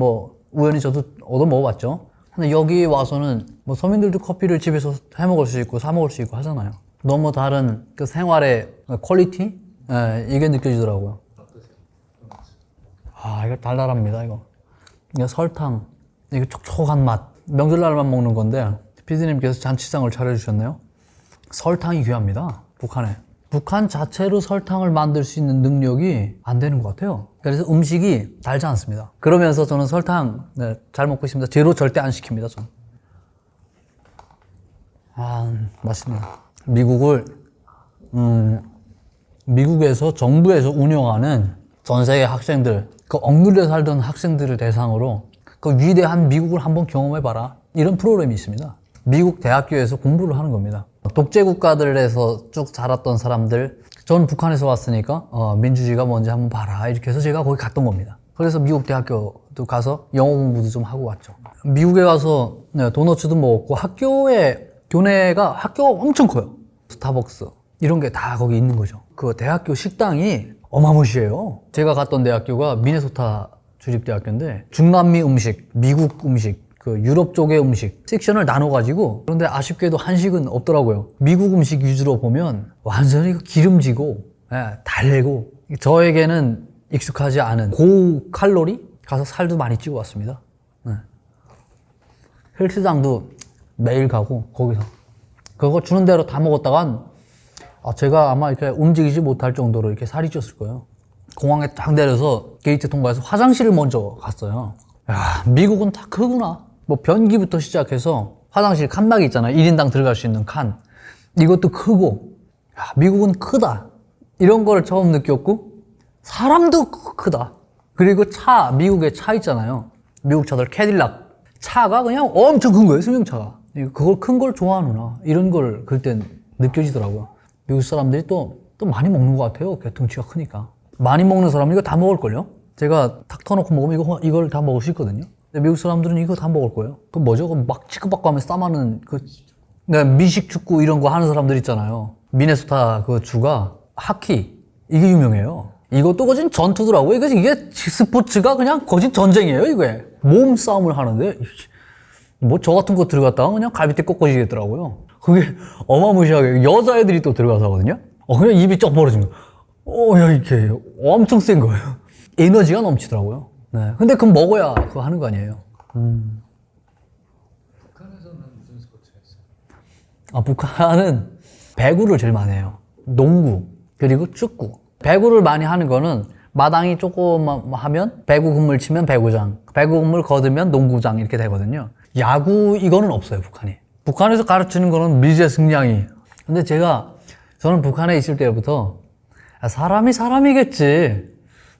우연히 저도 얻어 먹어봤죠. 근데 여기 와서는 서민들도 커피를 집에서 해 먹을 수 있고 사 먹을 수 있고 하잖아요. 너무 다른 그 생활의 퀄리티? 이게 느껴지더라고요. 이거 달달합니다, 이거. 이게 설탕, 이게 촉촉한 맛. 명절날만 먹는 건데, 피디님께서 잔치상을 차려주셨네요. 설탕이 귀합니다, 북한에. 북한 자체로 설탕을 만들 수 있는 능력이 안 되는 것 같아요. 그래서 음식이 달지 않습니다. 그러면서 저는 설탕 잘 먹고 있습니다. 제로 절대 안 시킵니다, 저는. 맛있네요. 미국에서 정부에서 운영하는 전 세계 학생들, 그 억눌려 살던 학생들을 대상으로 그 위대한 미국을 한번 경험해봐라. 이런 프로그램이 있습니다. 미국 대학교에서 공부를 하는 겁니다. 독재 국가들에서 쭉 자랐던 사람들, 전 북한에서 왔으니까 민주주의가 뭔지 한번 봐라. 이렇게 해서 제가 거기 갔던 겁니다. 그래서 미국 대학교도 가서 영어 공부도 좀 하고 왔죠. 미국에 가서 도너츠도 먹었고 학교에 학교가 엄청 커요. 스타벅스 이런 게 다 거기 있는 거죠. 그 대학교 식당이 어마무시해요. 제가 갔던 대학교가 미네소타 주립대학교인데 중남미 음식, 미국 음식, 그 유럽 쪽의 음식 섹션을 나눠가지고, 그런데 아쉽게도 한식은 없더라고요. 미국 음식 위주로 보면 완전히 기름지고 달고 저에게는 익숙하지 않은 고칼로리? 가서 살도 많이 찌고 왔습니다. 헬스장도 매일 가고 거기서 그거 주는 대로 다 먹었다간 제가 아마 이렇게 움직이지 못할 정도로 이렇게 살이 쪘을 거예요. 공항에 딱 내려서 게이트 통과해서 화장실을 먼저 갔어요. 미국은 다 크구나. 변기부터 시작해서 화장실 칸막이 있잖아요. 1인당 들어갈 수 있는 칸. 이것도 크고, 미국은 크다. 이런 걸 처음 느꼈고, 사람도 크다. 그리고 미국의 차 있잖아요. 미국 차들 캐딜락. 차가 그냥 엄청 큰 거예요, 승용차가. 그걸 큰 걸 좋아하는구나. 이런 걸 그때 느껴지더라고요. 미국 사람들이 또 많이 먹는 것 같아요. 덩치가 크니까. 많이 먹는 사람은 이거 다 먹을걸요? 제가 탁 터놓고 먹으면 이걸 다 먹을 수 있거든요. 근데 미국 사람들은 이거 다 먹을 거예요. 그 뭐죠? 막 치크받고 하면서 싸마는 미식 축구 이런 거 하는 사람들 있잖아요. 미네소타 그 주가 하키. 이게 유명해요. 이것도 거진 전투더라고요. 이게 스포츠가 그냥 거진 전쟁이에요, 이게. 몸싸움을 하는데, 저 같은 거 들어갔다가 그냥 갈비뼈 꺾어지겠더라고요. 그게 어마무시하게 여자애들이 또 들어가서 하거든요. 그냥 입이 쩍 벌어진 거. 이렇게 엄청 센 거예요. 에너지가 넘치더라고요. 네. 근데 그거 먹어야 그거 하는 거 아니에요. 북한에서는 무슨 스포츠 했어요? 북한은 배구를 제일 많이 해요. 농구, 그리고 축구. 배구를 많이 하는 거는 마당이 조금 하면 배구 건물 치면 배구장, 배구 건물 거두면 농구장 이렇게 되거든요. 야구 이거는 없어요, 북한이. 북한에서 가르치는 거는 미제 승냥이. 근데 저는 북한에 있을 때부터 사람이 사람이겠지.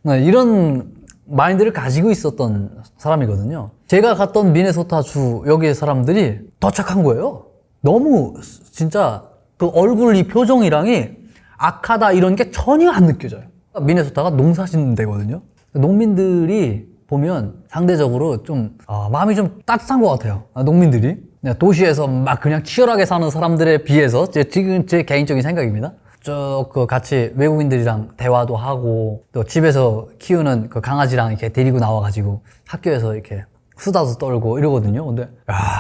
이런 마인드를 가지고 있었던 사람이거든요. 제가 갔던 미네소타 주 여기의 사람들이 더 착한 거예요. 너무 진짜 그 얼굴 이 표정이랑이 악하다 이런 게 전혀 안 느껴져요. 미네소타가 농사 짓는 데거든요. 농민들이 보면 상대적으로 좀 마음이 좀 따뜻한 것 같아요. 농민들이 도시에서 막 그냥 치열하게 사는 사람들에 비해서 지금 제 개인적인 생각입니다. 쭉 같이 외국인들이랑 대화도 하고 또 집에서 키우는 그 강아지랑 이렇게 데리고 나와가지고 학교에서 이렇게 수다도 떨고 이러거든요. 근데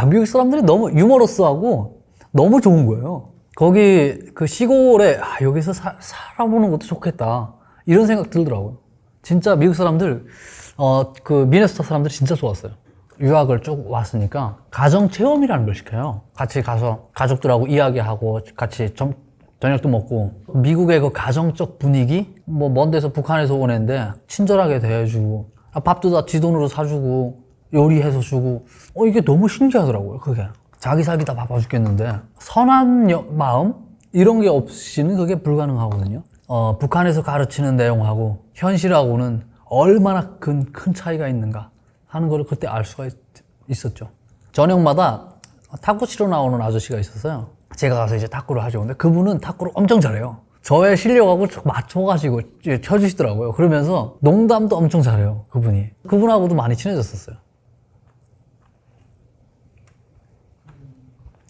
미국 사람들이 너무 유머러스하고 너무 좋은 거예요. 거기 그 시골에 여기서 살아보는 것도 좋겠다 이런 생각 들더라고요. 진짜 미국 사람들 그 미네소타 사람들이 진짜 좋았어요. 유학을 쭉 왔으니까 가정 체험이라는 걸 시켜요. 같이 가서 가족들하고 이야기하고 같이 저녁도 먹고 미국의 그 가정적 분위기 먼 데서 북한에서 온 애인데 친절하게 대해주고 밥도 다 지 돈으로 사주고 요리해서 주고 이게 너무 신기하더라고요. 그게 자기 살기 다 바빠 죽겠는데 선한 마음 이런 게 없이는 그게 불가능하거든요. 북한에서 가르치는 내용하고 현실하고는 얼마나 큰 차이가 있는가 하는 걸 그때 알 수가 있었죠. 저녁마다 탁구 치러 나오는 아저씨가 있었어요. 제가 가서 이제 탁구를 하죠. 근데 그분은 탁구를 엄청 잘해요. 저의 실력하고 맞춰가지고 쳐주시더라고요. 그러면서 농담도 엄청 잘해요. 그분하고도 많이 친해졌었어요.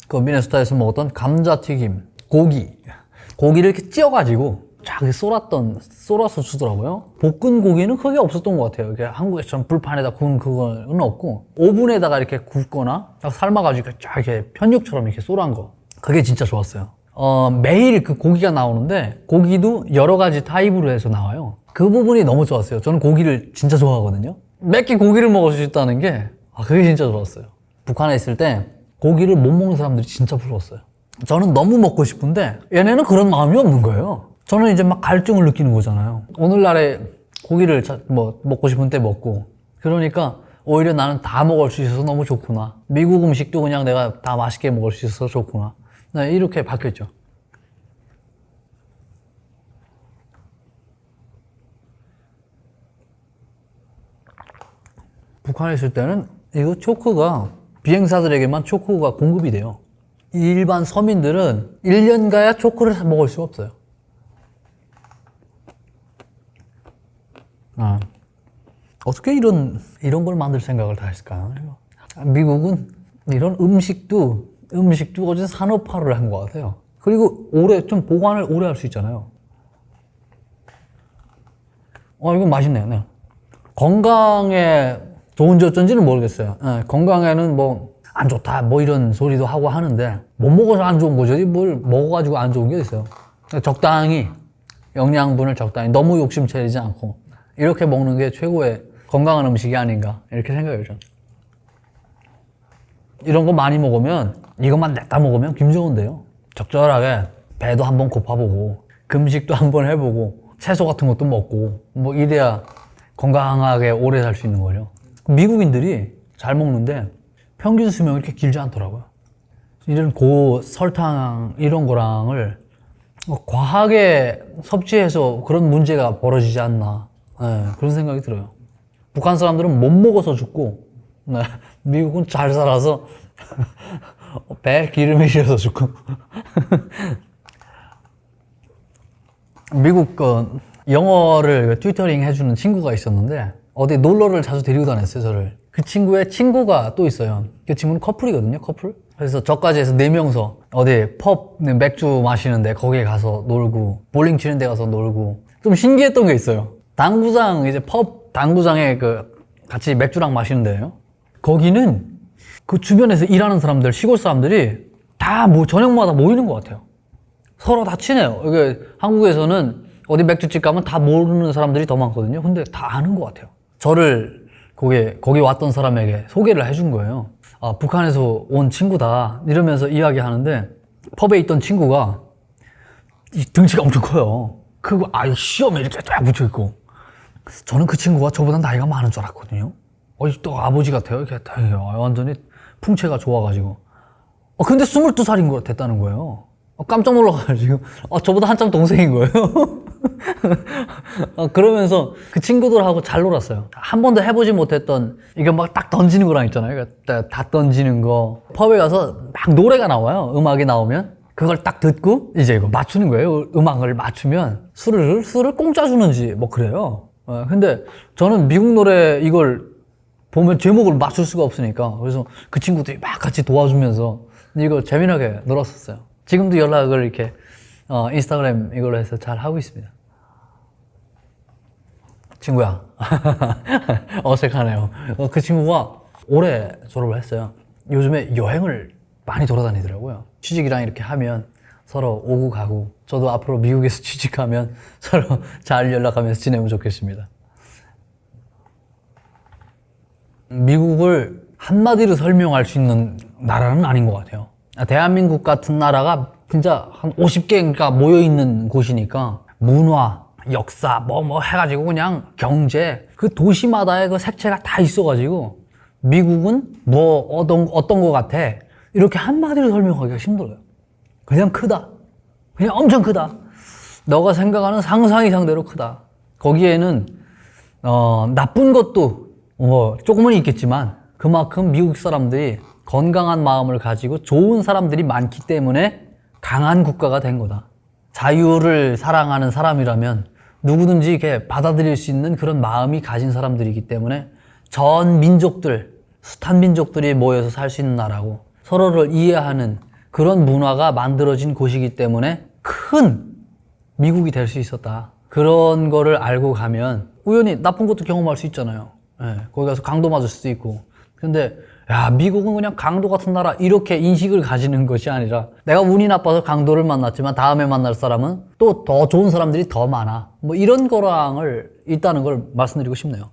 그 미네소타에서 먹었던 감자튀김, 고기를 이렇게 찧어가지고 쫙 썰어서 주더라고요. 볶은 고기는 크게 없었던 것 같아요. 이게 한국에처럼 불판에다 구운 그거는 없고 오븐에다가 이렇게 굽거나 딱 삶아가지고 쫙 이렇게 편육처럼 이렇게 썰어한 거. 그게 진짜 좋았어요. 매일 그 고기가 나오는데 고기도 여러 가지 타입으로 해서 나와요. 그 부분이 너무 좋았어요. 저는 고기를 진짜 좋아하거든요. 몇 개 고기를 먹을 수 있다는 게 그게 진짜 좋았어요. 북한에 있을 때 고기를 못 먹는 사람들이 진짜 부러웠어요. 저는 너무 먹고 싶은데 얘네는 그런 마음이 없는 거예요. 저는 이제 막 갈증을 느끼는 거잖아요. 오늘날에 고기를 먹고 싶은 때 먹고 그러니까 오히려 나는 다 먹을 수 있어서 너무 좋구나. 미국 음식도 그냥 내가 다 맛있게 먹을 수 있어서 좋구나. 네, 이렇게 바뀌었죠. 북한에 있을 때는 이거 초크가 비행사들에게만 초크가 공급이 돼요. 일반 서민들은 1년 가야 초크를 먹을 수가 없어요. 어떻게 이런 걸 만들 생각을 다 했을까요? 미국은 이런 음식도 어제 산업화를 한 것 같아요. 그리고 좀 보관을 오래 할 수 있잖아요. 이거 맛있네요. 네. 건강에 좋은지 어쩐지는 모르겠어요. 네, 건강에는 안 좋다 이런 소리도 하고 하는데 못 먹어서 안 좋은 거죠. 뭘 먹어가지고 안 좋은 게 있어요. 적당히 영양분을 적당히 너무 욕심차리지 않고 이렇게 먹는 게 최고의 건강한 음식이 아닌가 이렇게 생각해요. 저는. 이런 거 많이 먹으면 이것만 냈다 먹으면 김정은데요. 적절하게 배도 한번 고파보고 금식도 한번 해보고 채소 같은 것도 먹고 이래야 건강하게 오래 살 수 있는 거죠. 미국인들이 잘 먹는데 평균 수명이 이렇게 길지 않더라고요. 이런 고설탕 이런 거랑을 과하게 섭취해서 그런 문제가 벌어지지 않나 그런 생각이 들어요. 북한 사람들은 못 먹어서 죽고 미국은 잘 살아서 배에 기름이 실려서 죽고 미국 영어를 튜터링 해주는 친구가 있었는데 어디 놀러를 자주 데리고 다녔어요. 저를. 그 친구의 친구가 또 있어요. 그 친구는 커플이거든요. 커플. 그래서 저까지 해서 4명서 어디 펍 맥주 마시는데 거기에 가서 놀고 볼링 치는 데 가서 놀고 좀 신기했던 게 있어요. 당구장 이제 펍 당구장에 같이 맥주랑 마시는 데예요. 거기는 그 주변에서 일하는 사람들, 시골 사람들이 다 저녁마다 모이는 것 같아요. 서로 다 친해요. 이게 한국에서는 어디 맥주집 가면 다 모르는 사람들이 더 많거든요. 근데 다 아는 것 같아요. 저를 거기 왔던 사람에게 소개를 해준 거예요. 북한에서 온 친구다 이러면서 이야기하는데 펍에 있던 친구가 등치가 엄청 커요. 그거 시험에 이렇게 쫙 붙여있고 저는 그 친구가 저보다 나이가 많은 줄 알았거든요. 또 아버지 같아요. 이렇게 완전히 풍채가 좋아가지고. 근데 22살인 됐다는 거예요. 깜짝 놀라가지고. 저보다 한참 동생인 거예요. 그러면서 그 친구들하고 잘 놀았어요. 한 번도 해보지 못했던, 이거 막 딱 던지는 거랑 있잖아요. 다 던지는 거. 펍에 가서 막 노래가 나와요. 음악이 나오면. 그걸 딱 듣고, 이제 이거 맞추는 거예요. 음악을 맞추면 술을 공짜 주는지 그래요. 근데 저는 미국 노래 이걸 보면 제목을 맞출 수가 없으니까 그래서 그 친구들이 막 같이 도와주면서 이거 재미나게 놀았었어요. 지금도 연락을 이렇게 인스타그램 이걸로 해서 잘 하고 있습니다. 친구야 어색하네요. 그 친구가 올해 졸업을 했어요. 요즘에 여행을 많이 돌아다니더라고요. 취직이랑 이렇게 하면 서로 오고 가고 저도 앞으로 미국에서 취직하면 서로 잘 연락하면서 지내면 좋겠습니다. 미국을 한마디로 설명할 수 있는 나라는 아닌 것 같아요. 대한민국 같은 나라가 진짜 한 50개가 모여있는 곳이니까 문화, 역사, 해가지고 그냥 경제, 그 도시마다의 그 색채가 다 있어가지고 미국은 뭐 어떤 거 같아. 이렇게 한마디로 설명하기가 힘들어요. 그냥 크다. 그냥 엄청 크다. 너가 생각하는 상상 이상대로 크다. 거기에는 나쁜 것도 뭐 조금은 있겠지만 그만큼 미국 사람들이 건강한 마음을 가지고 좋은 사람들이 많기 때문에 강한 국가가 된 거다. 자유를 사랑하는 사람이라면 누구든지 이렇게 받아들일 수 있는 그런 마음이 가진 사람들이기 때문에 전 민족들, 숱한 민족들이 모여서 살 수 있는 나라고 서로를 이해하는 그런 문화가 만들어진 곳이기 때문에 큰 미국이 될 수 있었다. 그런 거를 알고 가면 우연히 나쁜 것도 경험할 수 있잖아요. 예, 거기 가서 강도 맞을 수도 있고. 근데 야, 미국은 그냥 강도 같은 나라 이렇게 인식을 가지는 것이 아니라 내가 운이 나빠서 강도를 만났지만 다음에 만날 사람은 또 더 좋은 사람들이 더 많아. 뭐 이런 거랑을 있다는 걸 말씀드리고 싶네요.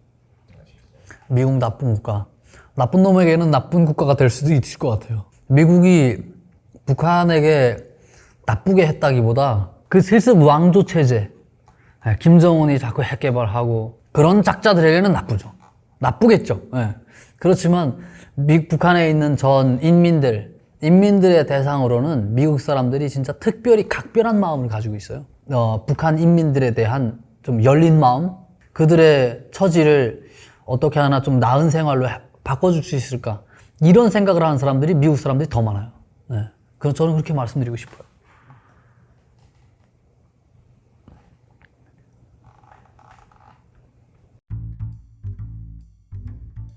미국 나쁜 국가. 나쁜 놈에게는 나쁜 국가가 될 수도 있을 것 같아요. 미국이 북한에게 나쁘게 했다기보다 그 실습 왕조 체제, 김정은이 자꾸 핵 개발하고 그런 작자들에게는 나쁘죠. 나쁘겠죠. 예. 그렇지만 북한에 있는 전 인민들의 대상으로는 미국 사람들이 진짜 특별히 각별한 마음을 가지고 있어요. 북한 인민들에 대한 좀 열린 마음, 그들의 처지를 어떻게 하나 좀 나은 생활로 바꿔줄 수 있을까, 이런 생각을 하는 사람들이 미국 사람들이 더 많아요. 네. 저는 그렇게 말씀드리고 싶어요.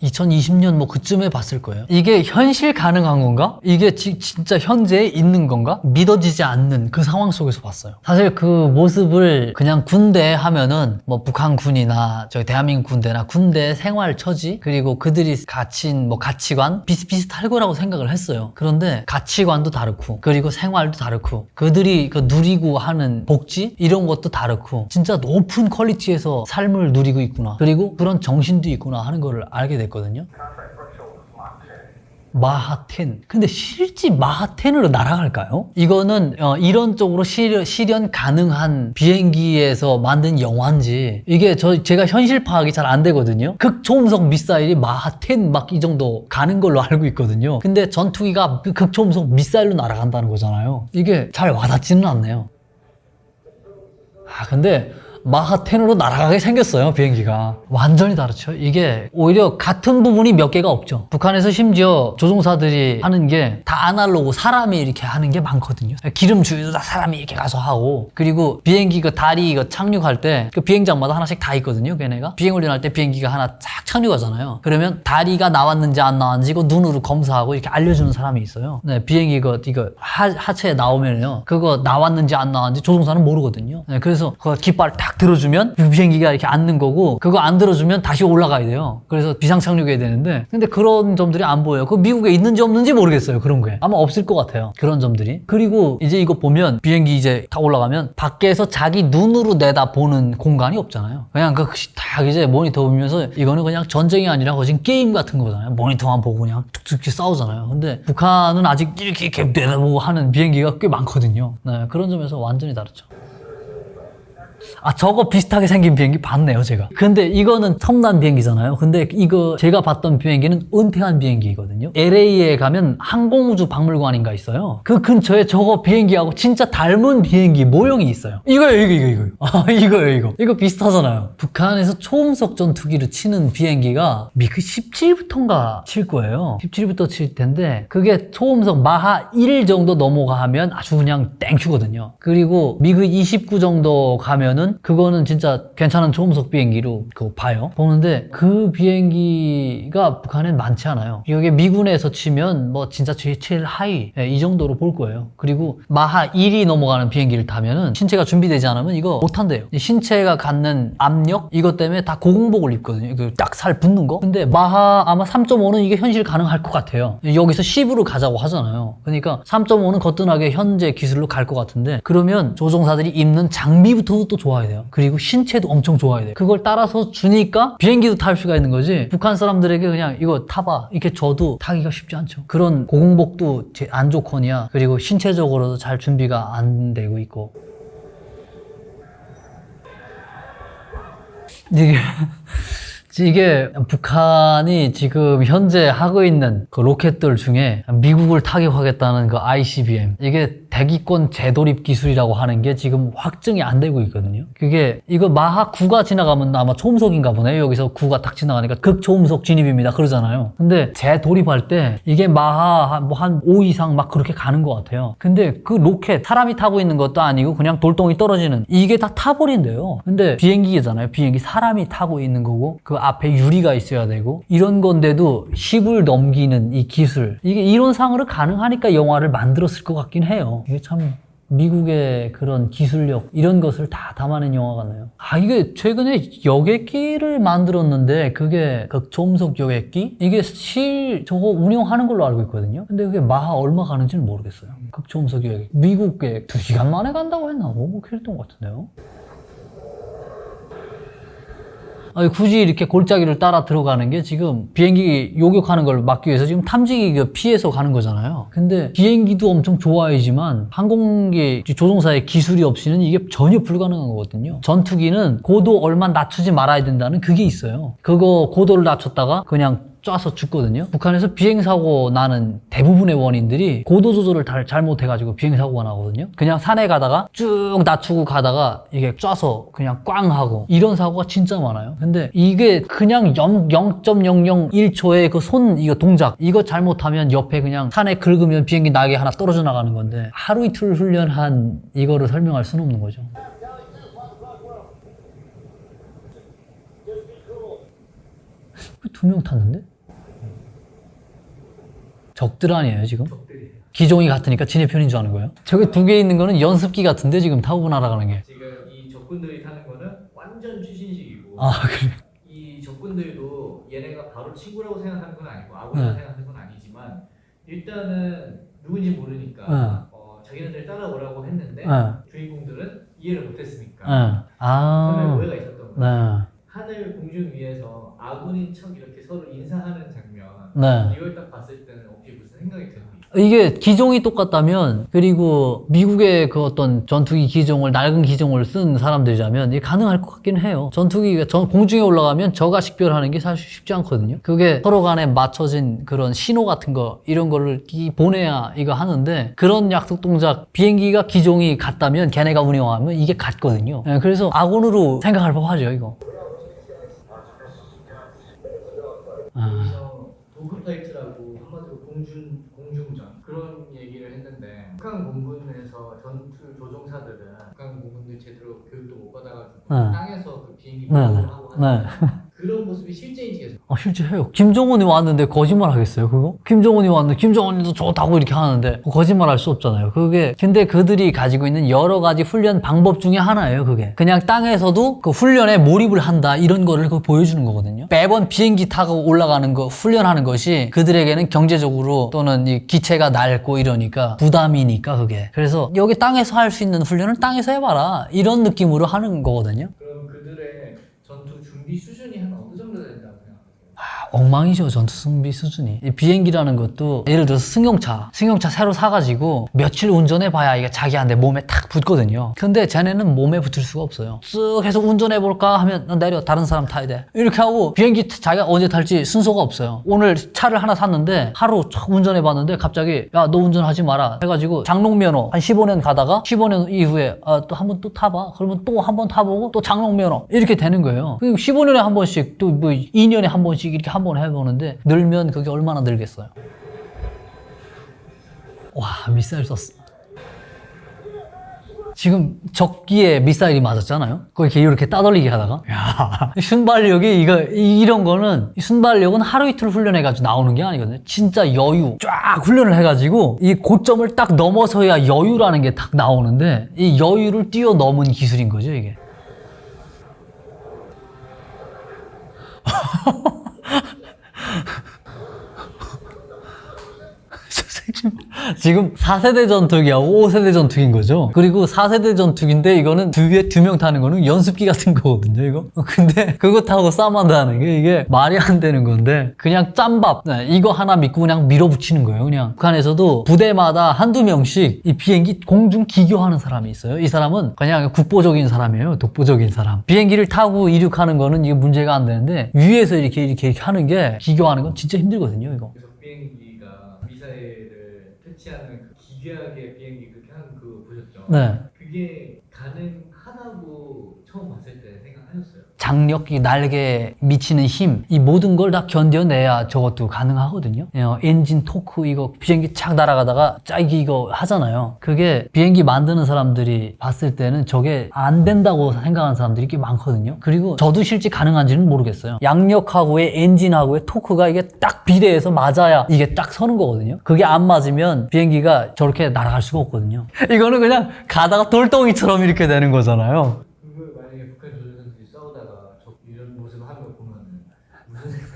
2020년 뭐 그쯤에 봤을 거예요. 이게 현실 가능한 건가? 이게 진짜 현재에 있는 건가? 믿어지지 않는 그 상황 속에서 봤어요. 사실 그 모습을 그냥 군대 하면은 뭐 북한 군이나 저희 대한민국 군대나 군대 생활 처지 그리고 그들이 가진 뭐 가치관 비슷비슷할 거라고 생각을 했어요. 그런데 가치관도 다르고 그리고 생활도 다르고 그들이 그 누리고 하는 복지 이런 것도 다르고 진짜 높은 퀄리티에서 삶을 누리고 있구나. 그리고 그런 정신도 있구나 하는 걸 알게 됐거든요. 마하10. 근데 실제 마하10으로 날아갈까요? 이거는 이런 쪽으로 실현 가능한 비행기에서 만든 영화인지 이게 제가 현실 파악이 잘 안 되거든요. 극초음속 미사일이 마하10 막 이 정도 가는 걸로 알고 있거든요. 근데 전투기가 극초음속 미사일로 날아간다는 거잖아요. 이게 잘 와닿지는 않네요. 근데 마하10으로 날아가게 생겼어요, 비행기가. 완전히 다르죠. 이게 오히려 같은 부분이 몇 개가 없죠. 북한에서 심지어 조종사들이 하는 게 다 아날로그, 사람이 이렇게 하는 게 많거든요. 기름 주유도 다 사람이 이렇게 가서 하고, 그리고 비행기 그 다리 착륙할 때 그 비행장마다 하나씩 다 있거든요, 걔네가. 비행 훈련할 때 비행기가 하나 쫙 착륙하잖아요. 그러면 다리가 나왔는지 안 나왔는지 이거 눈으로 검사하고 이렇게 알려주는 사람이 있어요. 네, 비행기 이거 하체에 나오면요, 그거 나왔는지 안 나왔는지 조종사는 모르거든요. 네, 그래서 그 깃발 딱 들어주면 비행기가 이렇게 앉는 거고, 그거 안 들어주면 다시 올라가야 돼요. 그래서 비상 착륙해야 되는데, 근데 그런 점들이 안 보여요. 그 미국에 있는지 없는지 모르겠어요. 그런 게 아마 없을 것 같아요. 그런 점들이. 그리고 이제 이거 보면 비행기 이제 다 올라가면 밖에서 자기 눈으로 내다보는 공간이 없잖아요. 그냥 딱 이제 모니터 보면서, 이거는 그냥 전쟁이 아니라 거진 게임 같은 거잖아요. 모니터만 보고 그냥 툭툭 싸우잖아요. 근데 북한은 아직 이렇게 내다보고 하는 비행기가 꽤 많거든요. 네, 그런 점에서 완전히 다르죠. 저거 비슷하게 생긴 비행기 봤네요, 제가. 근데 이거는 첨단 비행기잖아요. 근데 이거 제가 봤던 비행기는 은퇴한 비행기거든요. LA에 가면 항공우주 박물관인가 있어요. 그 근처에 저거 비행기하고 진짜 닮은 비행기 모형이 있어요. 이거요. 이거 비슷하잖아요. 북한에서 초음속 전투기를 치는 비행기가 미그 17부터인가 칠 거예요. 17부터 칠 텐데, 그게 초음속 마하 1 정도 넘어가면 아주 그냥 땡큐거든요. 그리고 미그 29 정도 가면 그거는 진짜 괜찮은 초음속 비행기로 봐요. 보는데 그 비행기가 북한엔 많지 않아요. 이게 미군에서 치면 뭐 진짜 제일 하이, 이 정도로 볼 거예요. 그리고 마하 1이 넘어가는 비행기를 타면은 신체가 준비되지 않으면 이거 못 탄대요. 신체가 갖는 압력 이것 때문에 다 고공복을 입거든요. 딱 살 붙는 거. 근데 마하 아마 3.5는 이게 현실 가능할 것 같아요. 여기서 10으로 가자고 하잖아요. 그러니까 3.5는 거뜬하게 현재 기술로 갈 것 같은데, 그러면 조종사들이 입는 장비부터도 또 좋아야 돼요. 그리고 신체도 엄청 좋아야 돼요. 그걸 따라서 주니까 비행기도 탈 수가 있는 거지, 북한 사람들에게 그냥 이거 타봐 이렇게 줘도 타기가 쉽지 않죠. 그런 고공복도 안 좋거니와 그리고 신체적으로도 잘 준비가 안 되고 있고. 이게 이게 북한이 지금 현재 하고 있는 그 로켓들 중에 미국을 타격하겠다는 그 ICBM, 이게 대기권 재돌입 기술이라고 하는 게 지금 확증이 안 되고 있거든요. 그게 이거 마하 9가 지나가면 아마 초음속인가 보네요. 여기서 9가 딱 지나가니까 극초음속 진입입니다 그러잖아요. 근데 재돌입할 때 이게 마하 한 5 이상 막 그렇게 가는 것 같아요. 근데 그 로켓 사람이 타고 있는 것도 아니고 그냥 돌덩이 떨어지는 이게 다 타버린대요. 근데 비행기잖아요. 비행기 사람이 타고 있는 거고 그 앞에 유리가 있어야 되고 이런 건데도 10을 넘기는 이 기술, 이게 이런 상으로 가능하니까 영화를 만들었을 것 같긴 해요. 이게 참 미국의 그런 기술력 이런 것을 다 담아낸 영화 같네요. 이게 최근에 여객기를 만들었는데 그게 극초음속 여객기? 이게 저거 운영하는 걸로 알고 있거든요. 근데 그게 마하 얼마 가는지는 모르겠어요. 극초음속 여객. 미국에 2시간 만에 간다고 했나? 뭐 그랬던 것 같은데요. 굳이 이렇게 골짜기를 따라 들어가는 게 지금 비행기 요격하는 걸 막기 위해서 지금 탐지기 피해서 가는 거잖아요. 근데 비행기도 엄청 좋아야지만 항공기 조종사의 기술이 없이는 이게 전혀 불가능한 거거든요. 전투기는 고도 얼마 낮추지 말아야 된다는 그게 있어요. 그거 고도를 낮췄다가 그냥 쪄서 죽거든요. 북한에서 비행사고 나는 대부분의 원인들이 고도 조절을 잘못해가지고 비행사고가 나거든요. 그냥 산에 가다가 쭉 낮추고 가다가 이게 쪄서 그냥 꽝 하고 이런 사고가 진짜 많아요. 근데 이게 그냥 0.001초의 그 이거 동작 이거 잘못하면 옆에 그냥 산에 긁으면 비행기 날개 하나 떨어져 나가는 건데 하루 이틀 훈련한 이거를 설명할 수는 없는 거죠. 두 명 탔는데? 적들 아니에요 지금? 적들이에요. 기종이 같으니까 지네 편인 줄 아는 거예요? 저기 2개 있는 거는 연습기 같은데 지금 타고 날아가는 게. 지금 이 적군들이 타는 거는 완전 최신식이고 그래. 이 적군들도 얘네가 바로 친구라고 생각하는 건 아니고 아군이라고 네. 생각하는 건 아니지만 일단은 누군지 모르니까 네. 자기네들 따라오라고 했는데 네. 주인공들은 이해를 못했으니까 네. 오해가 있었던 거예요. 네. 하늘 공중 위에서 아군인 척 이렇게 서로 인사하는 장면 네. 이걸 딱 봤을 때는 혹시 무슨 생각이 드는 게 있어요? 이게 기종이 똑같다면, 그리고 미국의 그 어떤 전투기 기종을, 낡은 기종을 쓴 사람들이라면 이게 가능할 것 같긴 해요. 전투기가 공중에 올라가면 저가 식별하는 게 사실 쉽지 않거든요. 그게 서로 간에 맞춰진 그런 신호 같은 거, 이런 거를 보내야 이거 하는데, 그런 약속 동작, 비행기가 기종이 같다면 걔네가 운영하면 이게 같거든요. 그래서 악원으로 생각할 법하죠, 이거. 여기서 도그파이트라고 한마디로 공중전 그런 얘기를 했는데 북한 공군에서 전투 조종사들은 북한 공군들 제대로 교육도 못 받아가지고 땅에서 그 비행기 조종하고 하는 그런 모습이 실제인지 계속 실제 해요. 김정은이 왔는데 거짓말 하겠어요, 그거? 김정은이 왔는데 김정은이도 좋다고 이렇게 하는데 거짓말 할 수 없잖아요. 근데 그들이 가지고 있는 여러 가지 훈련 방법 중에 하나예요, 그게. 그냥 땅에서도 그 훈련에 몰입을 한다, 이런 거를 보여주는 거거든요. 매번 비행기 타고 올라가는 거, 훈련하는 것이 그들에게는 경제적으로 또는 이 기체가 낡고 이러니까 부담이니까 그게. 그래서 여기 땅에서 할 수 있는 훈련을 땅에서 해봐라, 이런 느낌으로 하는 거거든요. 그럼 그들의 전투 준비 수준이 한 어느 정도 된다고 생각하세요? 엉망이죠, 전투 승비 수준이. 이 비행기라는 것도 예를 들어서 승용차 새로 사가지고 며칠 운전해봐야 이게 자기한테 몸에 탁 붙거든요. 근데 쟤네는 몸에 붙을 수가 없어요. 쓱 해서 운전해볼까 하면 너 내려, 다른 사람 타야 돼, 이렇게 하고 비행기 자기가 언제 탈지 순서가 없어요. 오늘 차를 하나 샀는데 하루 운전해봤는데 갑자기 야, 너 운전하지 마라 해가지고 장롱면허 한 15년 가다가 15년 이후에 또 한 번 또 타봐, 그러면 또 한 번 타보고 또 장롱면허 이렇게 되는 거예요. 15년에 한 번씩 또 뭐 2년에 한 번씩 이렇게 한 번 해보는데 늘면 그게 얼마나 늘겠어요. 와, 미사일 쐈어. 지금 적기에 미사일이 맞았잖아요. 그거 이렇게 따돌리게 하다가. 야, 순발력이 이런 거는, 순발력은 하루 이틀 훈련해가지고 나오는 게 아니거든요. 진짜 여유 쫙 훈련을 해가지고 이 고점을 딱 넘어서야 여유라는 게 딱 나오는데, 이 여유를 뛰어넘은 기술인 거죠, 이게. 지금 4세대 전투기하고 5세대 전투기인 거죠. 그리고 4세대 전투기인데 이거는 뒤에 2명 타는 거는 연습기 같은 거거든요, 이거. 근데 그거 타고 싸움한다는 게 이게 말이 안 되는 건데 그냥 짬밥. 네, 이거 하나 믿고 그냥 밀어붙이는 거예요, 그냥. 북한에서도 부대마다 한두 명씩 이 비행기 공중 기교하는 사람이 있어요. 이 사람은 그냥 국보적인 사람이에요, 독보적인 사람. 비행기를 타고 이륙하는 거는 이게 문제가 안 되는데 위에서 이렇게 하는 게 기교하는 건 진짜 힘들거든요, 이거. 그래서 비행기가 미사일을 퇴치하는 그 기괴하게 비행기 그렇게 하는 그거 보셨죠? 네. 그게 가능하다고 처음 봤을 때 생각하셨어요? 장력, 이 날개에 미치는 힘, 이 모든 걸 다 견뎌내야 저것도 가능하거든요. 엔진 토크, 이거 비행기 착 날아가다가 짜기 이거 하잖아요. 그게 비행기 만드는 사람들이 봤을 때는 저게 안 된다고 생각하는 사람들이 꽤 많거든요. 그리고 저도 실제 가능한지는 모르겠어요. 양력하고의 엔진하고의 토크가 이게 딱 비례해서 맞아야 이게 딱 서는 거거든요. 그게 안 맞으면 비행기가 저렇게 날아갈 수가 없거든요. 이거는 그냥 가다가 돌덩이처럼 이렇게 되는 거잖아요. 그걸 만약에 북한 조준선들이 싸우다가 이런 모습을 하는 걸 보면 무슨 생각이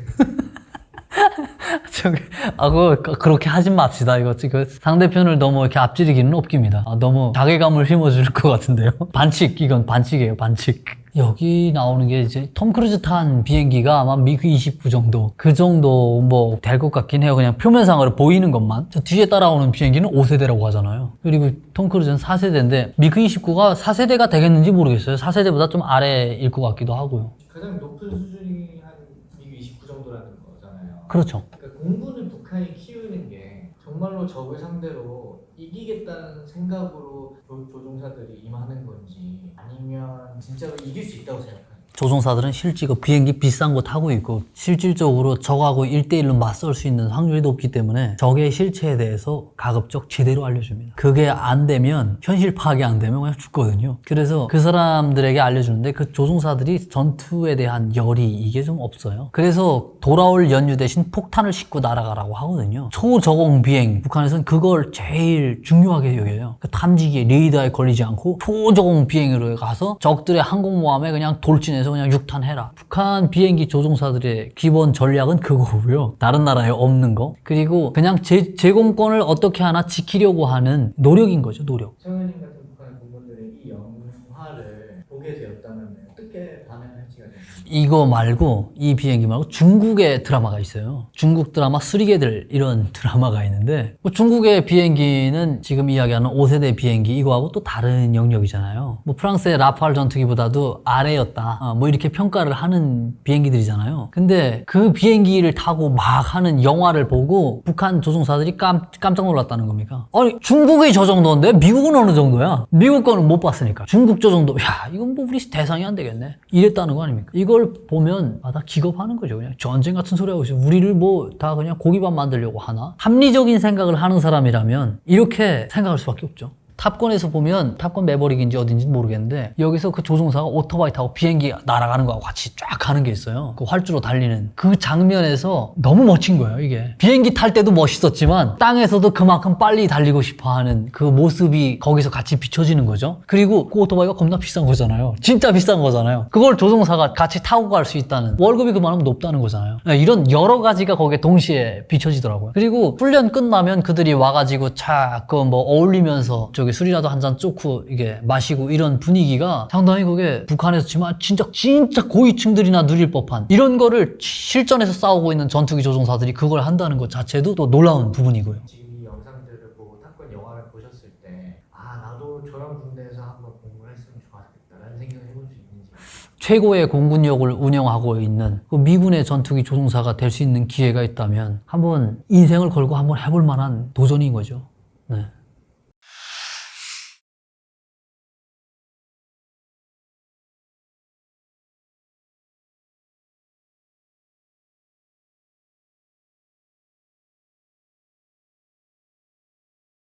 그렇게 하지 맙시다. 이거 지금 상대편을 너무 이렇게 앞지르기는 없깁니다. 너무 자괴감을 심어줄 것 같은데요. 반칙, 이건 반칙이에요, 반칙. 여기 나오는 게 이제 톰 크루즈 탄 비행기가 아마 미그 29 정도, 그 정도 뭐 될 것 같긴 해요. 그냥 표면상으로 보이는 것만. 저 뒤에 따라오는 비행기는 5세대라고 하잖아요. 그리고 톰 크루즈는 4세대인데 미그 29가 4세대가 되겠는지 모르겠어요. 4세대보다 좀 아래일 것 같기도 하고요. 가장 높은 수준이 한 미그 29 정도라는 거잖아요. 그렇죠. 그러니까 공군을 북한이 키우는 게 정말로 적을 상대로 이기겠다는 생각으로 조종사들이 임하는 건지 아니면 진짜로 이길 수 있다고 생각하는 조종사들은 실제로 비행기 비싼 거 타고 있고 실질적으로 적하고 1대1로 맞설 수 있는 확률이 높기 때문에 적의 실체에 대해서 가급적 제대로 알려줍니다. 그게 안 되면, 현실 파악이 안 되면 그냥 죽거든요. 그래서 그 사람들에게 알려주는데 그 조종사들이 전투에 대한 열이 이게 좀 없어요. 그래서 돌아올 연료 대신 폭탄을 싣고 날아가라고 하거든요. 초저공 비행, 북한에서는 그걸 제일 중요하게 여겨요. 그 탐지기 레이더에 걸리지 않고 초저공 비행으로 가서 적들의 항공모함에 그냥 돌진해서 그냥 육탄해라. 북한 비행기 조종사들의 기본 전략은 그거고요. 다른 나라에 없는 거. 그리고 그냥 제공권을 어떻게 하나 지키려고 하는 노력인 거죠, 노력. 청현님 같은 북한 공무원들의 이 영화를 보게 되었다면 어떻게 반응할지가 됩니다. 이거 말고, 이 비행기 말고 중국의 드라마가 있어요. 중국 드라마 쓰리개들, 이런 드라마가 있는데 뭐 중국의 비행기는 지금 이야기하는 5세대 비행기 이거하고 또 다른 영역이잖아요. 뭐 프랑스의 라팔 전투기보다도 아래였다, 뭐 이렇게 평가를 하는 비행기들이잖아요. 근데 그 비행기를 타고 막 하는 영화를 보고 북한 조종사들이 깜짝 놀랐다는 겁니까? 아니, 중국이 저 정도인데 미국은 어느 정도야? 미국 거는 못 봤으니까. 중국 저 정도, 야, 이건 뭐 우리 대상이 안 되겠네, 이랬다는 거 아닙니까? 이걸 보면 다 기겁하는 거죠. 그냥 전쟁 같은 소리 하고 있어. 우리를 뭐 다 그냥 고기밥 만들려고 하나? 합리적인 생각을 하는 사람이라면 이렇게 생각할 수밖에 없죠. 탑건에서 보면, 탑건 매버릭인지 어딘지 모르겠는데 여기서 그 조종사가 오토바이 타고 비행기 날아가는 거하고 같이 쫙 가는 게 있어요. 그 활주로 달리는 그 장면에서 너무 멋진 거예요, 이게. 비행기 탈 때도 멋있었지만 땅에서도 그만큼 빨리 달리고 싶어 하는 그 모습이 거기서 같이 비춰지는 거죠. 그리고 그 오토바이가 겁나 비싼 거잖아요. 진짜 비싼 거잖아요. 그걸 조종사가 같이 타고 갈 수 있다는, 월급이 그만큼 높다는 거잖아요. 이런 여러 가지가 거기에 동시에 비춰지더라고요. 그리고 훈련 끝나면 그들이 와가지고 그 뭐 어울리면서 술이라도 한 잔 쪼고 이게 마시고 이런 분위기가 상당히 그게 북한에서 진짜 고위층들이나 누릴 법한 이런 거를 실전에서 싸우고 있는 전투기 조종사들이 그걸 한다는 것 자체도 또 놀라운 부분이고요. 지금 이 영상들을 보고 탑건 영화를 보셨을 때 나도 저런 군대에서 한번 공부를 했으면 좋았겠다라는 생각을 해볼 수 있는지. 최고의 공군력을 운영하고 있는 그 미군의 전투기 조종사가 될 수 있는 기회가 있다면 한번 인생을 걸고 한번 해볼 만한 도전인 거죠. 네.